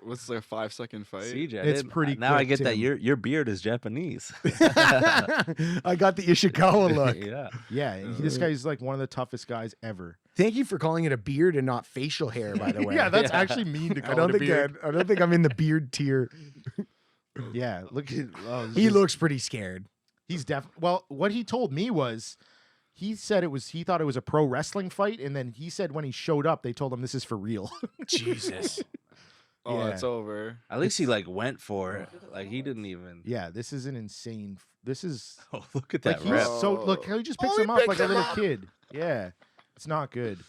What's like a 5-second fight? CJ, It's I pretty Now I quick, get that Tim. your beard is Japanese. I got the Ishikawa look. Yeah. Yeah, and this guy's like one of the toughest guys ever. Thank you for calling it a beard and not facial hair, by the way. Yeah, that's Yeah. actually mean to call I don't it a think beard. I don't think I'm in the beard tier. Yeah, look at He looks pretty scared. He's well, what he told me was he said he thought it was a pro wrestling fight, and then he said when he showed up, they told him this is for real. Jesus. Oh, Yeah. it's over. At least he like went for it. Like he didn't even. Yeah, this is an insane. This is Oh, look at like that he's rep. so look how he just picks he him up picks like a him little up. kid. Yeah, it's not good.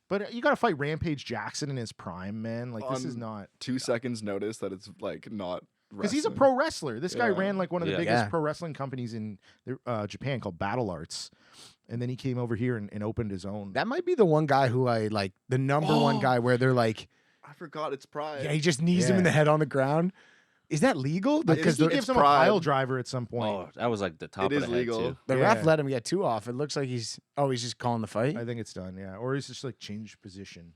But you got to fight Rampage Jackson in his prime, man. Like this is On not 2 seconds notice that it's like not because he's a wrestling. pro wrestler. This guy Yeah. ran like one of the Yeah. biggest Yeah. pro wrestling companies in Japan called Battle Arts, and then he came over here and opened his own. That might be the one guy who I like, the number one guy where they're like, I forgot it's Pride. yeah, he just knees him Yeah. in the head on the ground. Is that legal? I think Because he the, gives him Pride. a pile driver at some point. Oh, that was like the top It of is the head legal. too. the Yeah. ref let him get 2 off. It looks like he's just calling the fight. I think it's done. Yeah, or he's just like changed position.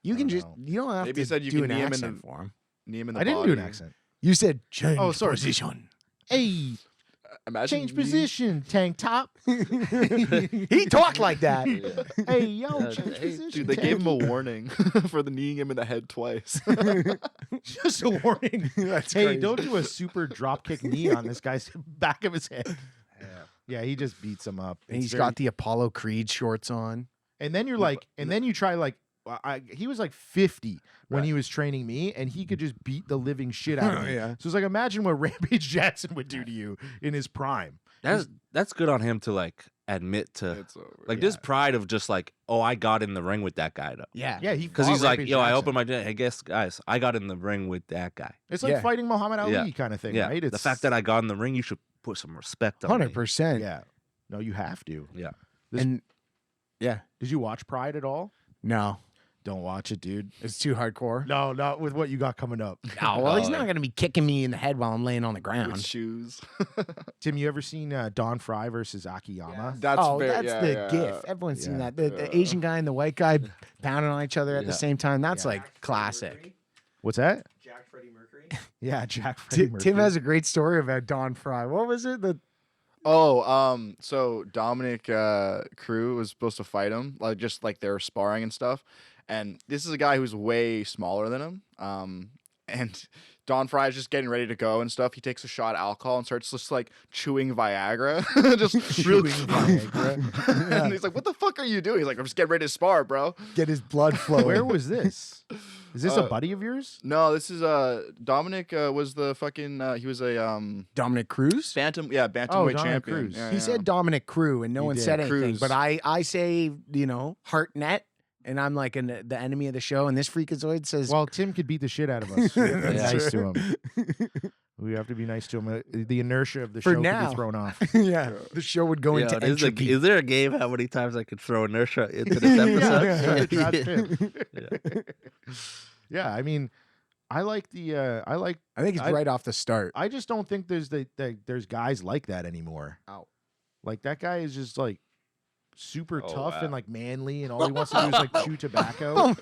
You I can don't just know. you don't have Maybe to he said you do can an knee him in accent the- for him. Knee him in the I didn't do an body. accent. You said change Oh, sorry. position. Hey, Imagine change me- position, tank top. He talked like that. Hey, yo, Yeah, change hey, position. Dude, they gave him tank. a warning for the kneeing him in the head twice. Just a warning. That's Hey, crazy. don't do a super drop kick knee on this guy's back of his head. Yeah, he just beats him up. And It's he's very- got the Apollo Creed shorts on. And then you're like, and then you try like, he was like 50 when he was training me, and he could just beat the living shit out of me. Yeah. So it's like, imagine what Rampage Jackson would do to you in his prime. That's good on him to like admit to It's over. like this pride of just like, oh, I got in the ring with that guy though. Yeah. Yeah, he Because fought he's like, Rampage yo, I Jackson. opened my. Hey, guess guys, I got in the ring with that guy. It's like Yeah. fighting Muhammad Ali Yeah. kind of thing, Yeah, right? the fact that I got in the ring, you should put some respect on me. 100%. yeah, no, you have to. Yeah. This- And yeah. Did you watch Pride at all? No. Don't watch it, dude. It's too hardcore. No, not with what you got coming up. No, well, he's Oh, not yeah. going to be kicking me in the head while I'm laying on the with ground. shoes. Tim, you ever seen Don Fry versus Akiyama? That's That's yeah, the yeah. gif. Everyone's seen Yeah. that. The Asian guy and the white guy pounding on each other at the Yeah. same time. That's Yeah. like classic. What's that? Jack Freddie Mercury. Yeah, Jack Freddie Tim Mercury. has a great story about Don Fry. What was it? So Dominic Crew was supposed to fight him, like just like they were sparring and stuff. And this is a guy who's way smaller than him. And Don Fry is just getting ready to go and stuff. He takes a shot of alcohol and starts just like chewing Viagra. just Chewing Viagra. And he's like, "What the fuck are you doing?" He's like, "I'm just getting ready to spar, bro." Get his blood flowing. Where was this? Is this a Uh, buddy of yours? No, this is Dominic was the fucking he was a Dominic Cruz? bantamweight Dominic champion. Cruz. Yeah, He yeah. said Dominic Crew, and no He one did. said anything. Cruz. But I say, Hartnett, and I'm like the enemy of the show. And this freakazoid says, Well, Tim could beat the shit out of us. We have to be That's nice to true. him. We have to be nice to him. The inertia of the For show now. could be thrown off. yeah, the show would go Yo, into is, entropy. is there a game how many times I could throw inertia into this episode? Yeah, Trash Tim. Yeah. Yeah, I mean, I like the I think it's I- right off the start. I just don't think there's guys like that anymore. Ow. Like that guy is just like super Oh, tough wow. and like manly, and all he wants to do is like chew tobacco. Oh.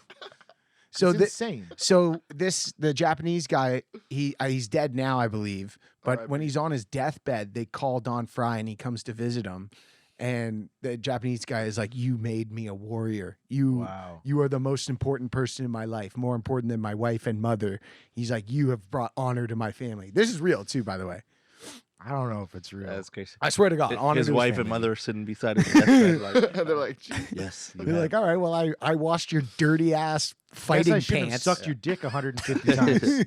So It's the, insane. So the Japanese guy, he's dead now, I believe. But R.I.P. when he's on his deathbed, they call Don Fry and he comes to visit him. And the Japanese guy is like, "You made me a warrior. You are the most important person in my life, more important than my wife and mother." He's like, "You have brought honor to my family." This is real too, by the way. I don't know if it's real. That's crazy. I swear to God, honor His to wife family. and mother are sitting beside his deathbed like, They're like, yes. You They're have. like, "All right, well, I washed your dirty ass Guess fighting I shouldn't have pants." sucked your dick 150 times.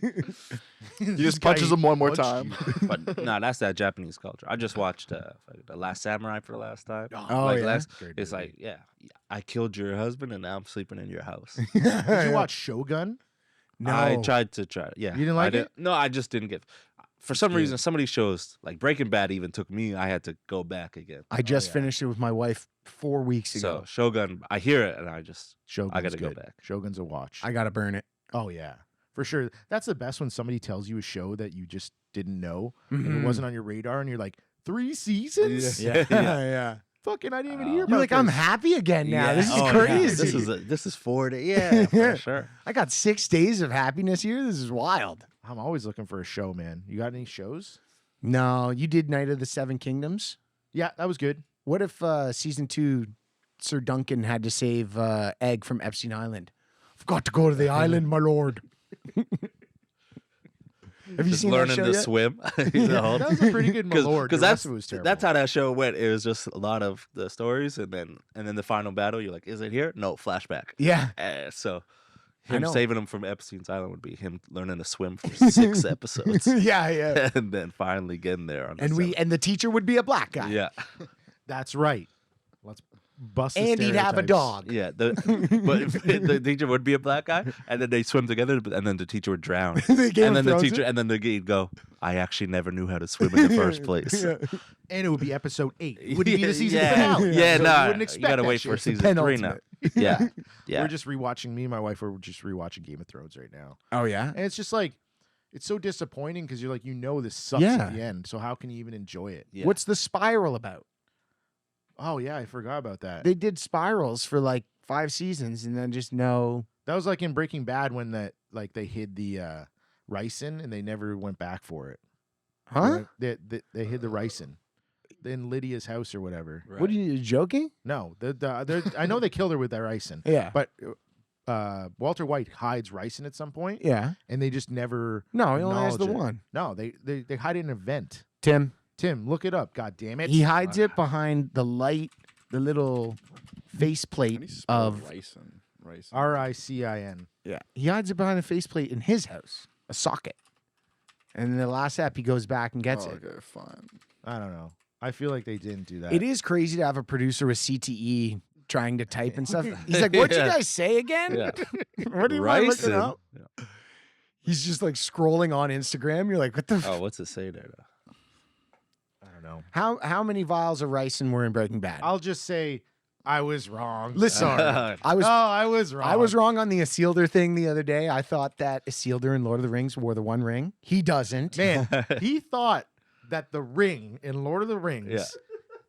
he just punches him one more time. But no, that's that Japanese culture. I just watched The Last Samurai for the last time. Oh, Like, yeah? it's like, yeah, I killed your husband and now I'm sleeping in your house. Did you watch Shogun? No, I tried to try. Yeah, You didn't like I it? No, I just didn't get. For some reason, some of these shows like Breaking Bad even took me. I had to go back again. I just yeah. finished it with my wife 4 weeks ago. So Shogun, I hear it and I just Shogun's gotta go good. back. Shogun's a watch. I gotta burn it. Oh yeah, for sure. That's the best when somebody tells you a show that you just didn't know and Mhm. it wasn't on your radar, and you're like, 3 seasons? Yeah, yeah. Fucking, I didn't even Oh. hear about You're like, I'm this." happy again now. This is Oh, yeah. crazy. This is 4 days. Yeah, for sure. I got 6 days of happiness here. This is wild. I'm always looking for a show, man. You got any shows? No, you did Night of the Seven Kingdoms. Yeah, that was good. What if season 2, Sir Duncan had to save Egg from Epstein Island? I've got to go to the island, my lord. Have you Just seen learning that show to yet? swim. The whole- That was a pretty good Malord. Because The rest of it was terrible. that's how that show went. It was just a lot of the stories, and then the final battle. You're like, is it here? No, flashback. Yeah. So I Him know. saving him from Epstein's Island would be him learning to swim for 6 episodes, yeah. and then finally getting there. On the And the teacher would be a black guy. yeah, That's right. Let's bust. The And he'd have a stereotypes. dog. yeah. The teacher would be a black guy, and then they swim together, and then the teacher would drown, The Game and of then the Thrones teacher, it? and then the he'd go, "I actually never knew how to swim in the first place." Yeah. And it would be episode 8. It wouldn't be the season yeah. finale. Yeah, so nah, you wouldn't you expect gotta that wait shit. for season 3 now. penultimate. Yeah, yeah. We're just rewatching. Me and my wife are just rewatching Game of Thrones right now, Oh yeah. and it's just like it's so disappointing because you're like this sucks Yeah. at the end. So how can you even enjoy it? Yeah. What's the spiral about? Oh yeah, I forgot about that. They did spirals for like 5 seasons, and then just no. That was like in Breaking Bad when they hid the ricin and they never went back for it. Huh? They hid the ricin in Lydia's house or whatever. What are you joking? No, I know they killed her with that ricin, Yeah. but Walter White hides ricin at some point, Yeah. and they just never. No, he only has the acknowledge it. one. No, they hide it in a vent. Tim. Tim, look it up. God damn it. He hides it behind the light, the little How do you faceplate spell of. ricin? Ricin. RICIN. Yeah. He hides it behind the faceplate in his house, a socket. And in the last ep, he goes back and gets it. Okay, fine. I don't know. I feel like they didn't do that. It is crazy to have a producer with CTE trying to type and stuff. He's like, "What'd you Yeah. guys say again? Yeah. What do you want looking Ricin. up?" He's just like scrolling on Instagram. You're like, "What the? Oh, what's it say there? Though? I don't know. How many vials of ricin were in Breaking Bad?" I'll just say I was wrong. Listen, I was I was wrong. I was wrong on the Isildur thing the other day. I thought that Isildur in Lord of the Rings wore the One Ring. He doesn't. Man, he thought that the ring in Lord of the Rings, Yeah.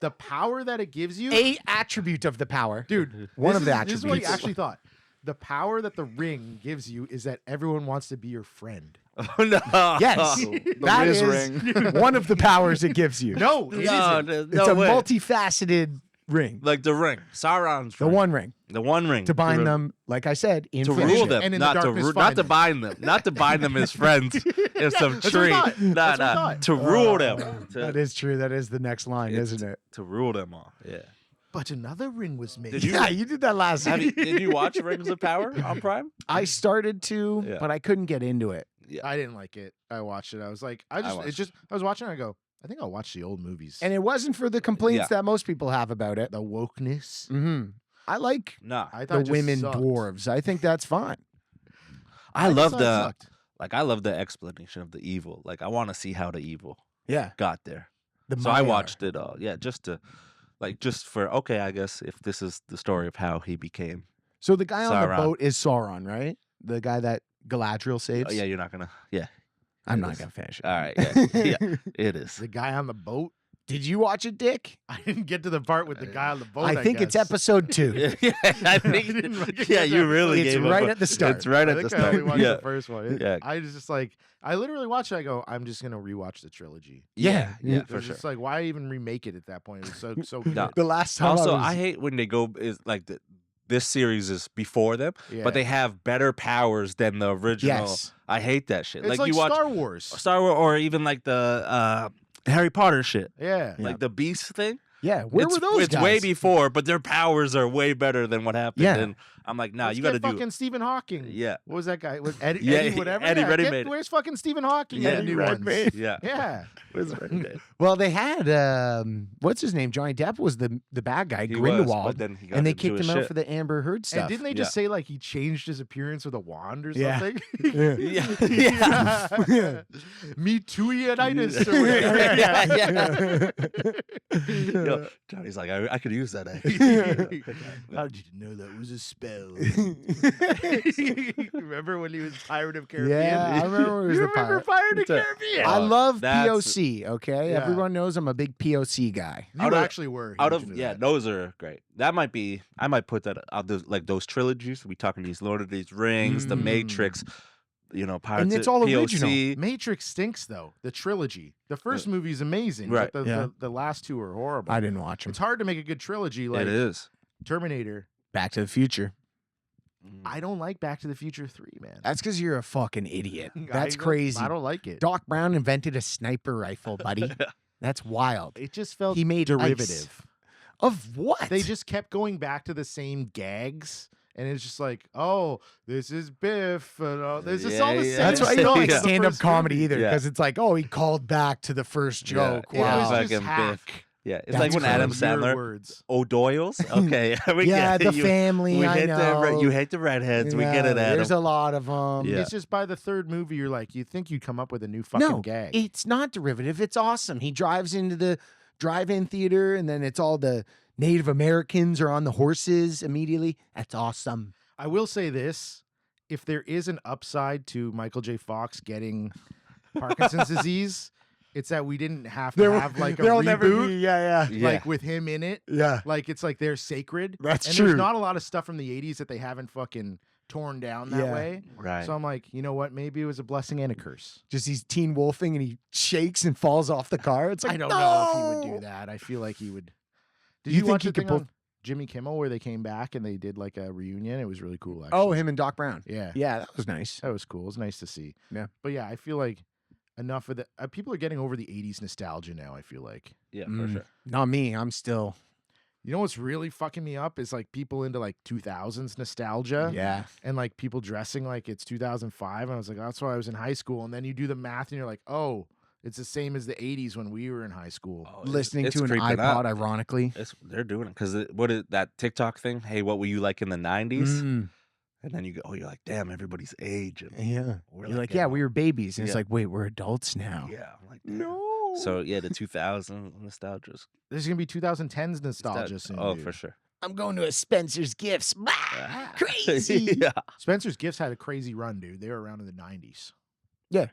the power that it gives you, A attribute of the power, dude, One this of the is- This is what he attributes. actually thought. The power that the ring gives you is that everyone wants to be your friend. Oh no! Yes, The that Riz is ring. one of the powers it gives you. No, it no, isn't. no, It's a way. multifaceted ring. Like the ring, Sauron's The ring. One Ring The One Ring to bind ru- them, like I said, in to friendship. rule them, And in the not to darkness not find to them. bind them, not to bind them as friends in some That's what tree. I thought. Nah, That's what I nah. thought. To rule them, That to, is true. That is the next line, isn't it? to rule them all. Yeah. But another ring was made. Did you- Yeah, you did that last Have week. did you watch Rings of Power on Prime? I started to, Yeah. but I couldn't get into it. I didn't like it. I watched it. I was like, I watched was watching it. I go, I think I'll watch the old movies. And it wasn't for the complaints that most people have about it. the wokeness. Mm-hmm. I like Nah. I thought the it just women sucked. dwarves. I think that's fine. I just love thought it the sucked. I love the explanation of the evil. Like I want to see how the evil Yeah. got there. The So I Maiar. watched it all. Yeah, just for okay, I guess if this is the story of how he became. So the guy on the Sauron. boat is Sauron, right? The guy that Galadriel saves. Oh, yeah, you're not gonna. Yeah. I'm it not is. gonna finish it. All right. Yeah. Yeah. It is. The guy on the boat. Did you watch it, Dick? I didn't get to the part with the guy on the boat. I think it's guess. episode 2. Yeah, I think. didn't recognize Yeah, you that. really. It's gave up right on- at the start. It's right I at the think I only start. watched Yeah. the first one. Yeah. I was just like, I literally watched it. I go, I'm just gonna rewatch the trilogy. Yeah. Yeah. It For was sure. just like, why even remake it at that point? It was so good. No. The last time Also, I was, I hate when they go is like this series is before them, Yeah. but they have better powers than the original. Yes. I hate that shit. It's like you watch Star Wars. Star Wars or even like the Harry Potter shit, Yeah. like the Beast thing. yeah, where it's, were those It's guys? way before, but their powers are way better than what happened. Yeah. And I'm like, nah, Let's you got to get do. fucking Stephen Hawking. Yeah. What was that guy? Was Eddie, Yeah, Eddie whatever? Eddie Yeah, Redmayne. Where's fucking Stephen Hawking? Yeah, in the new Redmayne. ones? Yeah. Yeah. Well, they had what's his name? Johnny Depp was the bad guy, He Grindelwald, was, but then he got and they into kicked his him out shit. for the Amber Heard stuff. And didn't they just say like he changed his appearance with a wand or Yeah. something? Yeah. Yeah. Me too-itis or whatever. Yeah, Yo, Johnny's like, I could use that. Eh? How did you know that was a spell? Remember when he was Pirate of Caribbean? Yeah, I remember it was You the remember pirate. Pirate of It's a- Caribbean? I love That's- POC. Okay, Yeah. everyone knows I'm a big POC guy. You out of- actually were. Out huge of into yeah, that. those are great. That might be. I might put that out. Like those trilogies. We talking these Lord of these Rings, The Mm. Matrix. You know, Pirates. And it's of all POC. original. Matrix stinks though. The trilogy. The first movie is amazing, Right. but Yeah. the last two are horrible. I didn't watch them. It's hard to make a good trilogy like it is. Terminator. Back to the Future. I don't like Back to the Future 3, man. That's because you're a fucking idiot. I That's don't- crazy. I don't like it. Doc Brown invented a sniper rifle, buddy. That's wild. It just felt He made derivative. ice. Of what? They just kept going back to the same gags And it's just like, oh, this is Biff. And, there's just Yeah, all the yeah. same That's why you stuff don't like as the stand-up first comedy movie. either, Yeah. because it's like, oh, he called back to the first Yeah. joke. It Wow. was Fucking just hack. Biff. Yeah, it's That's like when Adam crazy. Your Sandler. words. O'Doyle's? Okay. we Yeah, get it. the family, We I hate know. you hate the redheads. We get it, Yeah, Adam. There's a lot of them. Yeah. It's just by the third movie, you're like, you think you'd come up with a new fucking No, gag. it's not derivative. It's awesome. He drives into the drive-in theater, and then it's all the Native Americans are on the horses immediately. That's awesome. I will say this: if there is an upside to Michael J. Fox getting Parkinson's disease, it's that we didn't have to have like a there'll reboot, never be. Yeah, Yeah. like with him in it. yeah. Like it's like they're sacred. That's and true. There's not a lot of stuff from the '80s that they haven't fucking torn down that Yeah. way. Right. So I'm like, you know what? Maybe it was a blessing and a curse. Just he's teen wolfing and he shakes and falls off the car. It's like, I don't know if he would "No!" do that. I feel like he would. Did You you, think watch he the could thing pull- on Jimmy Kimmel where they came back and they did like a reunion? It was really cool. Actually. Oh, him and Doc Brown. Yeah. Yeah, that was nice. That was cool. It was nice to see. Yeah. But yeah, I feel like enough of the people are getting over the '80s nostalgia now. I feel like. Yeah, for Mm. sure. Not me. I'm still. You know what's really fucking me up is like people into like 2000s nostalgia. Yeah. And like people dressing like it's 2005. And I was like, that's why I was in high school. And then you do the math and you're like, oh, it's the same as the 80s when we were in high school. Oh, it's- Listening it's to an creeping iPod, up. ironically. They're doing it because what is that TikTok thing? Hey, what were you like in the '90s? Mm, And then you go, oh, you're like, damn, everybody's aging. yeah. We're You're like, yeah, we were babies. And it's Yeah. like, wait, we're adults now. Yeah, I'm like, damn. No. So yeah, the 2000 nostalgia. There's going to be 2010s nostalgia soon. Oh, dude. for sure. I'm going to a Spencer's Gifts. Bah, crazy. yeah. Spencer's Gifts had a crazy run, dude. They were around in the 90s. Yeah.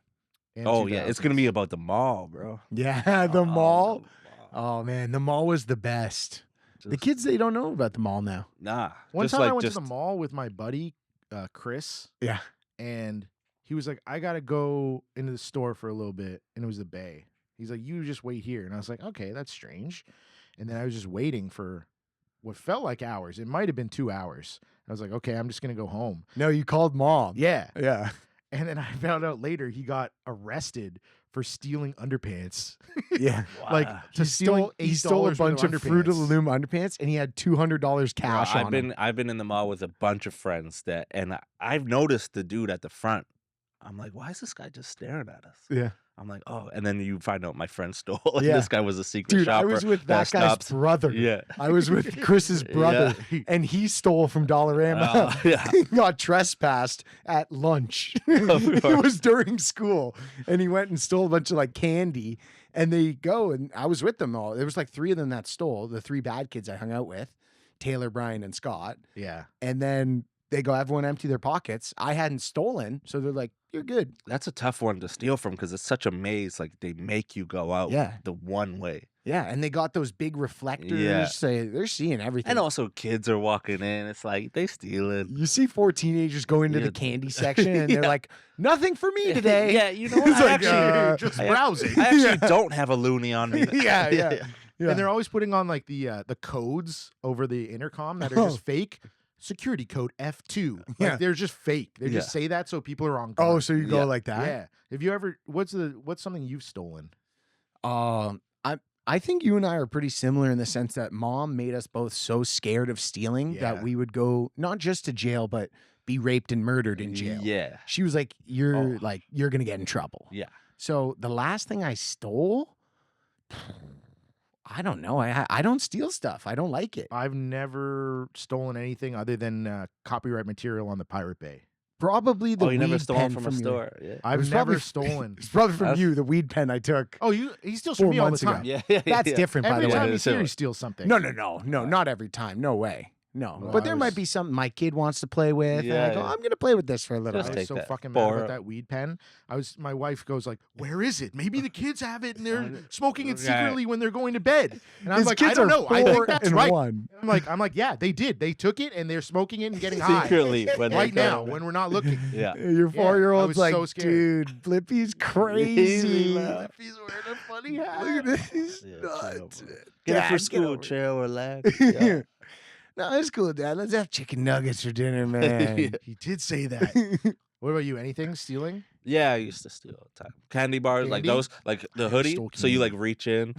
And Oh yeah, it's gonna 2000s. be about the mall, bro. Yeah, the Oh, mall. the mall. Oh man, the mall was the best. The Just- kids, they don't know about the mall now. Nah. One just time like I went just to the mall with my buddy, Chris, Yeah. and he was like, I got to go into the store for a little bit. And it was the Bay. He's like, you just wait here. And I was like, okay, that's strange. And then I was just waiting for what felt like hours. It might have been 2 hours. I was like, okay, I'm just going to go home. No, you called mom. Yeah. Yeah. And then I found out later he got arrested for stealing underpants. Yeah. Like Wow. to stealing he stole a $8 bunch worth of Fruit of the underpants. Loom underpants and he had $200 cash Bro, on him. I've been in the mall with a bunch of friends and I've noticed the dude at the front. I'm like, why is this guy just staring at us? Yeah. I'm like, oh, and then you find out my friend stole. Yeah. This guy was a secret Dude, shopper. I was with that guy's stops- brother. Yeah. I was with Chris's brother and he stole from Dollarama. Yeah. He got trespassed at lunch. Of It course. was during school and he went and stole a bunch of like candy and they go and I was with them all. There was like 3 of them that stole, the 3 bad kids I hung out with, Taylor, Brian, and Scott. Yeah. And then they go, everyone empty their pockets. I hadn't stolen. So they're like, you're good. That's a tough one to steal from because it's such a maze. Like they make you go out Yeah. the one way. Yeah. And they got those big reflectors. Yeah. So they're seeing everything. And also kids are walking in. It's like they steal it. You see 4 teenagers go into Yeah. the candy section and they're Yeah. like, nothing for me today. Yeah, you know what? It's I like, actually, just I- browsing. I actually Yeah. don't have a loony on me. Yeah, yeah. Yeah. And they're always putting on like the codes over the intercom that are Oh. just fake. Security code F2. Like Yeah. they're just fake. They Yeah. just say that so people are on Oh, guard. so you go Yeah. like that? yeah. Have you ever what's something you've stolen? I think you and I are pretty similar in the sense that mom made us both so scared of stealing Yeah. that we would go not just to jail, but be raped and murdered in jail. Yeah. She was like, you're Oh. like, you're gonna get in trouble. Yeah. So the last thing I stole, I don't know. I don't steal stuff. I don't like it. I've never stolen anything other than copyright material on the Pirate Bay. Probably the Oh, you never weed stole pen from a your- store. Yeah. I've was never probably- stolen. It's probably from That's- you, the weed pen I took. Oh, he steals 4 from me all the months ago. time. Yeah. That's yeah. different, by Every the time way. he's here, he steals something. No, not every time. No way. No, Well, but I there might was- be something my kid wants to play with, and I Yeah, go, yeah. I'm gonna play with this for a little Just I bit. was take so that. fucking mad Borrow. about that weed pen. My wife goes like, "Where is it? Maybe the kids have it and they're smoking it Right. secretly when they're going to bed." And I'm His like, "I kids don't are know. I 4 think that's and right." 1. I'm like, yeah, they did. They took it and they're smoking it and getting high Secretly when they right go now to- when we're not looking. Yeah. Your Yeah, 4-year-old's was like, so scared. dude, Blippi's crazy. man. He's wearing a funny hat. Look at this. Yeah, nuts. chill, bro. Get it Dad, for get school, over it. chill, relax. Yeah. No, it's cool, Dad. Let's have chicken nuggets for dinner, man. Yeah. He did say that. What about you? Anything stealing? Yeah, I used to steal all the time. Candy bars, like Candy? those, like the hoodie. stole So you like candy. reach in,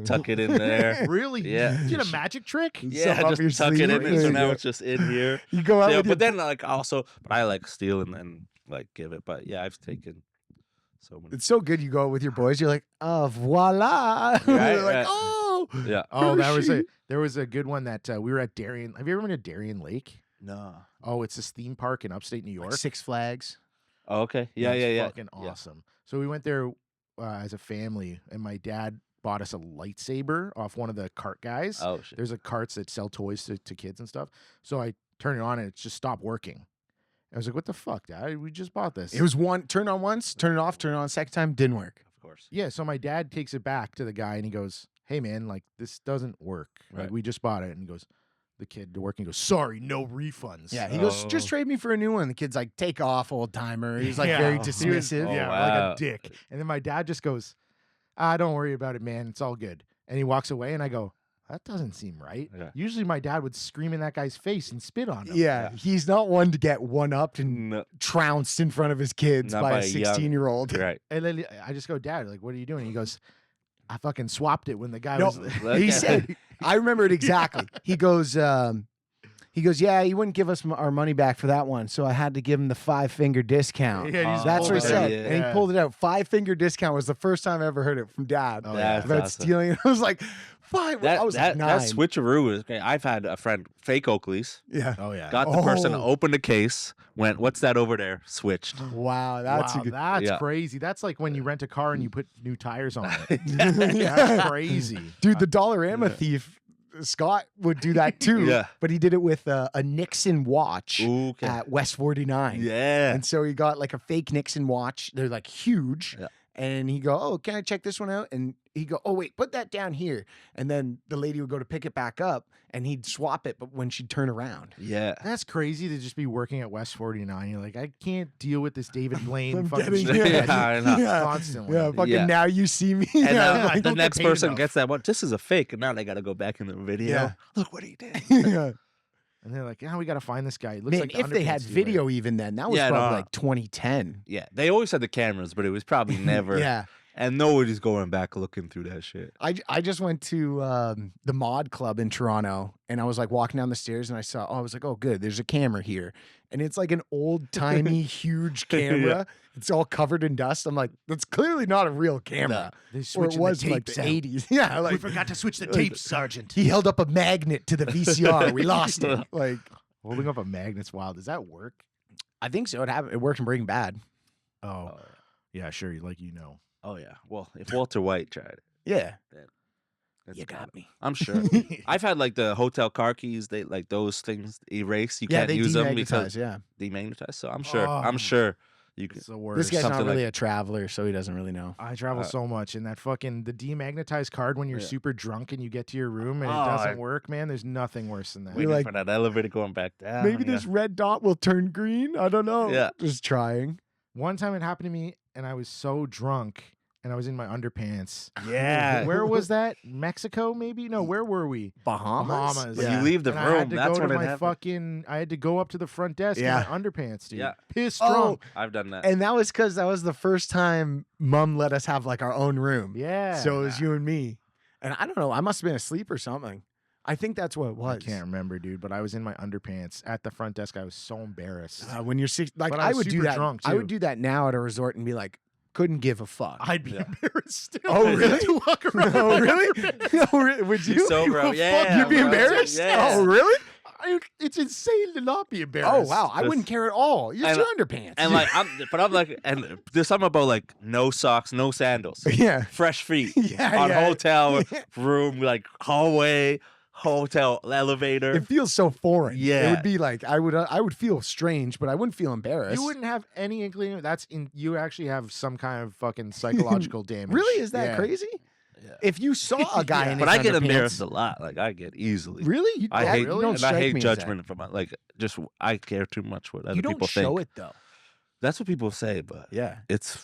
tuck it in there. Really? Yeah. You did a magic trick? Yeah, Stuff up your just tuck it in sleeve. there. There So you now go. it's just in here. You go out Yeah, with but your then like also, but I like steal and then like give it. But yeah, I've taken so many. It's so good. You go out with your boys. You're like, oh, voila. They're like, right. oh. Yeah. Oh, Hershey. there was a good one that we were at Darien. Have you ever been to Darien Lake? No. Oh, it's this theme park in upstate New York. Like Six Flags. Oh, okay. Yeah, It's yeah, yeah. Fucking Yeah. awesome. So we went there as a family, and my dad bought us a lightsaber off one of the cart guys. Oh shit. There's carts that sell toys to kids and stuff. So I turned it on, and it just stopped working. I was like, "What the fuck, Dad? We just bought this." It was one turn on once, turn it off, turn it on second time, didn't work. Of course. Yeah, so my dad takes it back to the guy and he goes, "Hey man, like this doesn't work. Like Right. we just bought it." And he goes, the kid working goes, "Sorry, no refunds." Yeah, he goes, just Oh. trade me for a new one. The kid's like, take off, old timer. He's like Yeah. very He was- dismissive. Oh, yeah, wow. like a dick. And then my dad just goes, "Don't worry about it, man. It's all good." And he walks away, and I go, "That doesn't seem right." Yeah. Usually my dad would scream in that guy's face and spit on him. Yeah, he's not one to get one upped and No. trounced in front of his kids Not by by a a young- 16-year-old. Right. And then I just go, "Dad, like, what are you doing?" He goes, "I fucking swapped it when the guy No, was." he said, I remember it exactly. He goes, yeah, he wouldn't give us our money back for that one, so I had to give him the 5-finger discount. Yeah, he just That's pulled what he it out. said, Yeah. and he pulled it out. 5-finger discount was the first time I ever heard it from Dad Oh, That's about awesome. stealing. I was like, 5. I was like 9. That switcheroo is great. I've had a friend fake Oakleys. Yeah. Oh yeah. Got the person to Oh. open the case. Went, what's that over there? Switched. Wow, that's wow, a good. that's Yeah. crazy. That's like when you rent a car and you put new tires on it. Yeah. That's crazy. Dude, the Dollarama thief, Scott would do that too. Yeah. But he did it with a Nixon watch Okay. at West 49. Yeah. And so he got like a fake Nixon watch. They're like huge. Yeah. And he go, oh, can I check this one out? And he go, oh wait, put that down here. And then the lady would go to pick it back up, and he'd swap it, but when she'd turn around. Yeah. That's crazy to just be working at West 49. You're like, I can't deal with this David Blaine I'm fucking getting- shit Yeah, I know. constantly. Yeah, fucking Yeah. now you see me. And Yeah, like, the don't get next paid person enough. gets that one. This is a fake, and now they got to go back in the video. Yeah. Look what he did. yeah. And they're like, we got to find this guy. It looks Man, like the if they had underpants dealer. video even then, that was Yeah, probably no. like 2010. Yeah, they always had the cameras, but it was probably never. Yeah. And nobody's going back looking through that shit. I just went to the Mod Club in Toronto, and I was like walking down the stairs, and I was like, oh, good, there's a camera here. And it's like an old timey, huge camera. It's all covered in dust. I'm like, that's clearly not a real camera. They're Or it switching was the in like tapes the out. 80s. Yeah. We Like, forgot to switch the like- tapes, Sergeant. he held up a magnet to the VCR. We lost it. Like, Holding up a magnet's wild. Does that work? I think so. It worked in Breaking Bad. Oh, yeah, sure. Like you know. Oh yeah. Well, if Walter White tried it, Yeah. that's You bad. got me. I'm sure. I've had like the hotel car keys. They like those things erase. You Yeah, can't they use them demagnetize. because Yeah. demagnetized. So I'm sure. I'm Oh. sure you can. It's the worst. This guy's not something really like- a traveler, so he doesn't really know. I travel so much, and that fucking the demagnetized card when you're Yeah. super drunk and you get to your room and it Oh, doesn't I- work, man. There's nothing worse than that. You're Waiting like, for that elevator going back down. Maybe yeah. this red dot will turn green. I don't know. Yeah. Just trying. One time it happened to me, and I was so drunk, and I was in my underpants. Yeah. Where was that? Mexico, maybe? No, where were we? Bahamas. When you leave the And I room, had to that's go to when it my happened. fucking. I had to go up to the front desk Yeah. in my underpants, dude. Yeah. Pissed Oh, drunk. I've done that. and that was because that was the first time Mom let us have like our own room. Yeah. So it was you and me. And I don't know. I must have been asleep or something. I think that's what it was. I can't remember, dude, but I was in my underpants at the front desk. I was so embarrassed. When you're like, But I I was would do super that. drunk, I would too. do that now at a resort and be like, couldn't give a fuck. I'd be Yeah. embarrassed still. Oh, really? To walk around oh, in my really? underpants. Oh, really? Would you? sober, Oh, fuck, yeah, You'd be bro. embarrassed? Yeah. Oh, really? It's insane to not be Oh, embarrassed. wow. I wouldn't care at all. It's And- your underpants. And like, I'm like, and there's something about like no socks, no sandals, yeah. fresh feet Yeah, on yeah. hotel room, like hallway, hotel elevator. It feels so foreign. It Yeah. would be like I would feel strange, but I wouldn't feel embarrassed. You wouldn't have any inkling. You actually have some kind of fucking psychological damage. Really? Is that Yeah. crazy? Yeah. If you saw a guy Yeah. in But his I get underpants- embarrassed a lot. Like I get easily. Really? You, I that hate don't and I strike hate me as that. judgment from like just I care too much what other You don't people show think. it though. That's what people say, but Yeah. it's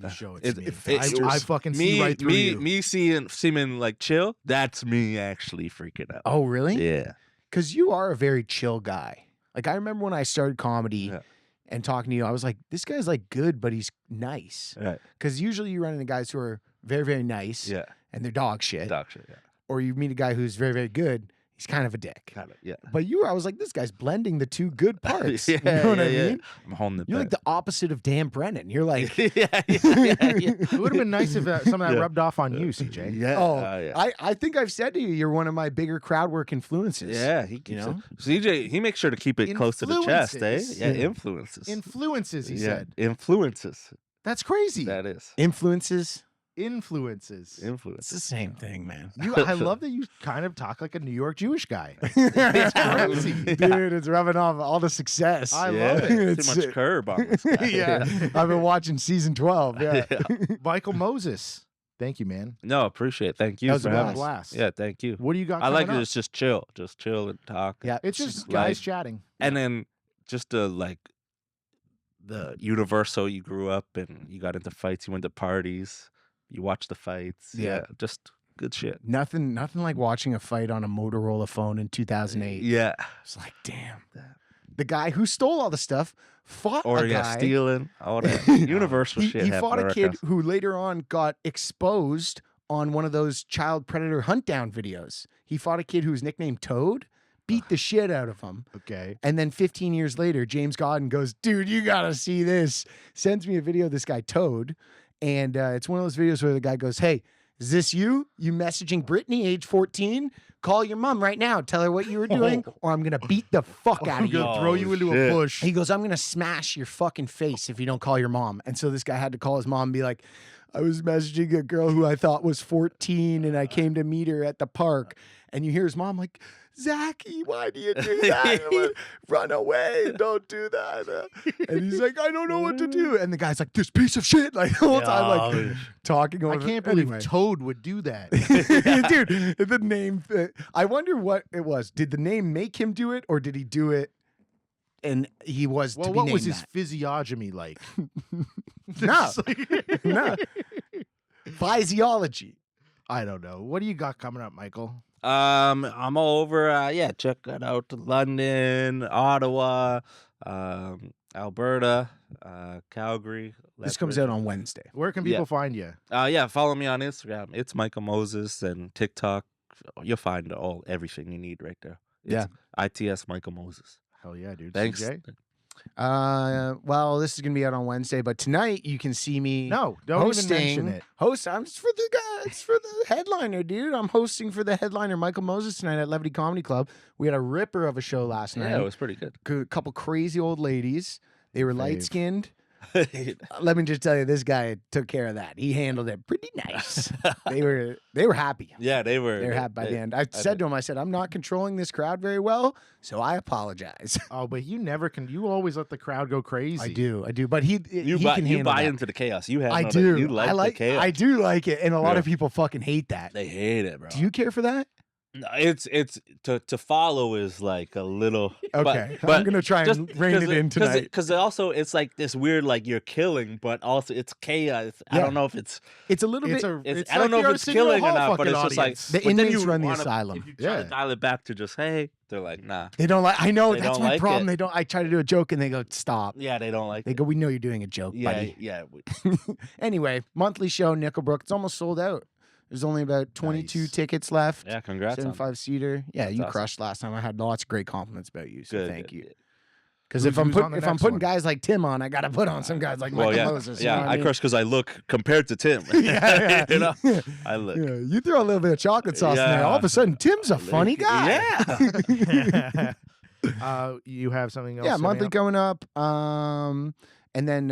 You show it it- to me. it- I fucking see me right through me you. me seeming like chill. That's me actually freaking out. Oh, really? Yeah. Because you are a very chill guy. Like I remember when I started comedy, Yeah. and talking to you, I was like, this guy's like good, but he's nice. Right. Because usually you run into guys who are very, very nice Yeah. and they're dog shit. Dog shit. Yeah. Or you meet a guy who's very, very good. He's kind of a dick. Kind of. Yeah. But I was like, this guy's blending the two good parts. yeah. You know what I yeah. mean? I'm holding it You're like back. the opposite of Dan Brennan. You're like, yeah. It would have been nice if some of that Yeah. rubbed off on you, CJ. Yeah. oh, yeah. I think I've said to you, you're one of my bigger crowd work influences. Yeah, he keeps you know? it. CJ, he makes sure to keep it close to the chest, eh? Influences. Yeah, Yeah. influences. Influences, he yeah, said. influences. That's crazy. That is Influences. Influences. It's the influences. same thing, man. I love that you kind of talk like a New York Jewish guy. It's crazy. Dude, it's rubbing off all the success. I yeah, love it. Too It's- much curb on this guy. yeah. I've been watching season 12. Yeah. Michael Moses. Thank you, man. No, appreciate it. Thank you That was for a having us. blast. Yeah, thank you. What do you got? I like coming it. up? It's just chill and talk. Yeah. It's just like- guys chatting. And then just like the universal, you grew up and you got into fights, you went to parties, you watched the fights. Yeah. Just good shit. Nothing like watching a fight on a Motorola phone in 2008. Yeah. It's like, damn. The guy who stole all the stuff fought Or a yeah, guy. stealing, all that universal he, shit. he happened fought a at kid our house. who later on got exposed on one of those child predator hunt down videos. He fought a kid who was nicknamed Toad, beat the shit out of him. Okay. And then 15 years later, James Godden goes, dude, you got to see this. Sends me a video of this guy, Toad. And it's one of those videos where the guy goes, hey, is this you? You messaging Brittany, age 14? Call your mom right now. Tell her what you were doing, or I'm going to beat the fuck out I'm of you. gonna throw you into shit. a bush. He goes, I'm going to smash your fucking face if you don't call your mom. And so this guy had to call his mom and be like, I was messaging a girl who I thought was 14 and I came to meet her at the park. And you hear his mom like, Zachy, why do you do that? I'm like, run away. Don't do that. And he's like, I don't know what to do. And the guy's like, this piece of shit. Like the whole time, like talking over. I can't believe Anyway. Toad would do that. Dude, the name. I wonder what it was. Did the name make him do it, or did he do it and he was Well, to be what was named his that? physiognomy like? No. No. Physiology. I don't know. What do you got coming up, Michael? I'm all over. Check it out. London, Ottawa, Alberta, Calgary. This comes out on Wednesday. Where can people find you? Follow me on Instagram. It's Michael Moses and TikTok. You'll find everything you need right there. It's ITS Michael Moses. Hell yeah, dude. Thanks. CJ? Well, this is gonna be out on Wednesday, but tonight you can see me. No, don't hosting. even mention it. I'm just for the guy. It's for the headliner, dude. I'm hosting for the headliner, Michael Moses, tonight at Levity Comedy Club. We had a ripper of a show last night. Yeah, it was pretty good. A couple crazy old ladies. They were light skinned. Let me just tell you, this guy took care of that. He handled it pretty nice. They were happy. Yeah, they were. They were happy by the end. I said to him, I said, I'm not controlling this crowd very well, so I apologize. Oh, but you never can. You always let the crowd go crazy. I do. But he You can handle buy that. into the chaos. You have. I no- do. You like, I like the chaos. I do like it, and a lot Yeah. of people fucking hate that. They hate it, bro. Do you care for that? No, it's to follow is like a little Okay, But I'm gonna try and rein it in tonight. Because also it's like this weird like you're killing, but also it's chaos. I Yeah. don't know if it's It's a little It's bit. a. It's, It's I don't like know the if it's Arsenio killing or Hall not, but fucking it's just like audience. The but then inmates you run the wanna- asylum. If you try Yeah. to dial it back to just hey, they're like nah. They don't like. I know They that's don't my like problem. it. They don't. I try to do a joke and they go stop. Yeah, they don't like. They it. go, we know you're doing a joke, Yeah, buddy. yeah. Anyway, monthly show, Nickelbrook. It's almost sold out. There's only about 22 Nice. tickets left. Yeah, congrats on 75-seater. Yeah, That's you awesome. crushed last time. I had lots of great compliments about you, so Good. thank you. good. Because Who's- if I'm who's on the if I'm next putting one? guys like Tim on, I got to put on some guys like Well, Michael yeah, Moses. you yeah. know what I mean? crush because I look compared to Tim. Yeah, you know, yeah. I look. Yeah, you throw a little bit of chocolate sauce in there. All of a sudden, Tim's a funny guy. Yeah. You have something else? Yeah, coming monthly up? coming up. And then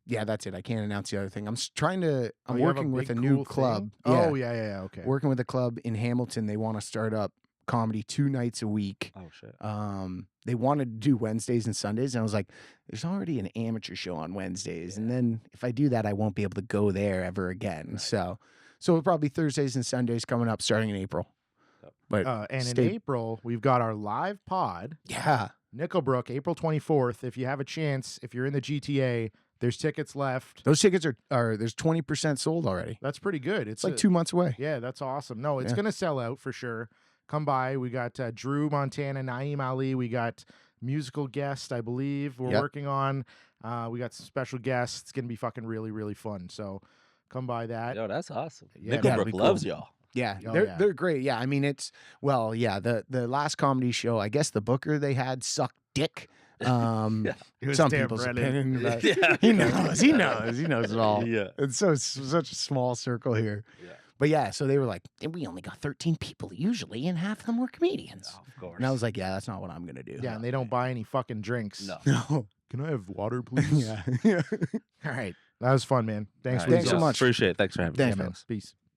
yeah, that's it. I can't announce the other thing. I'm trying to. Oh, I'm you have working with a big, new cool club. thing? Yeah, Oh yeah. Okay. working with a club in Hamilton. They want to start up comedy 2 nights a week. Oh shit. They wanted to do Wednesdays and Sundays, and I was like, "There's already an amateur show on Wednesdays, and then if I do that, I won't be able to go there ever again." So it'll probably Thursdays and Sundays coming up starting in April. But And stay- in April, we've got our live pod, yeah, Nickelbrook, April 24th. If you have a chance, if you're in the GTA, there's tickets left. those tickets are there's 20% sold already. That's pretty good. It's like 2 months away. Yeah, that's awesome. No, it's Yeah. gonna sell out for sure. Come by. We got Drew Montana, Naeem Ali. We got musical guest, I believe, we're Yep. working on. We got some special guests. It's gonna be fucking really, really fun. So come by that. Yo, that's awesome. Yeah, Nickelbrook that'd be loves cool. y'all. Yeah, Oh, they're yeah. they're great. Yeah, I mean it's the last comedy show. I guess the booker they had sucked dick. It was Some Dan people's Brennan. opinion, but Yeah. he knows it all. Yeah. It's such a small circle here. Yeah. But yeah, so they were like, we only got 13 people usually, and half of them were comedians. Of course. And I was like, yeah, that's not what I'm gonna do. Yeah, and they don't buy any fucking drinks. No. No. Can I have water, please? yeah. All right. That was fun, man. Thanks All for right, Thanks so these. much. Appreciate it. Thanks for having me. Thanks, Yeah, man. man. Peace.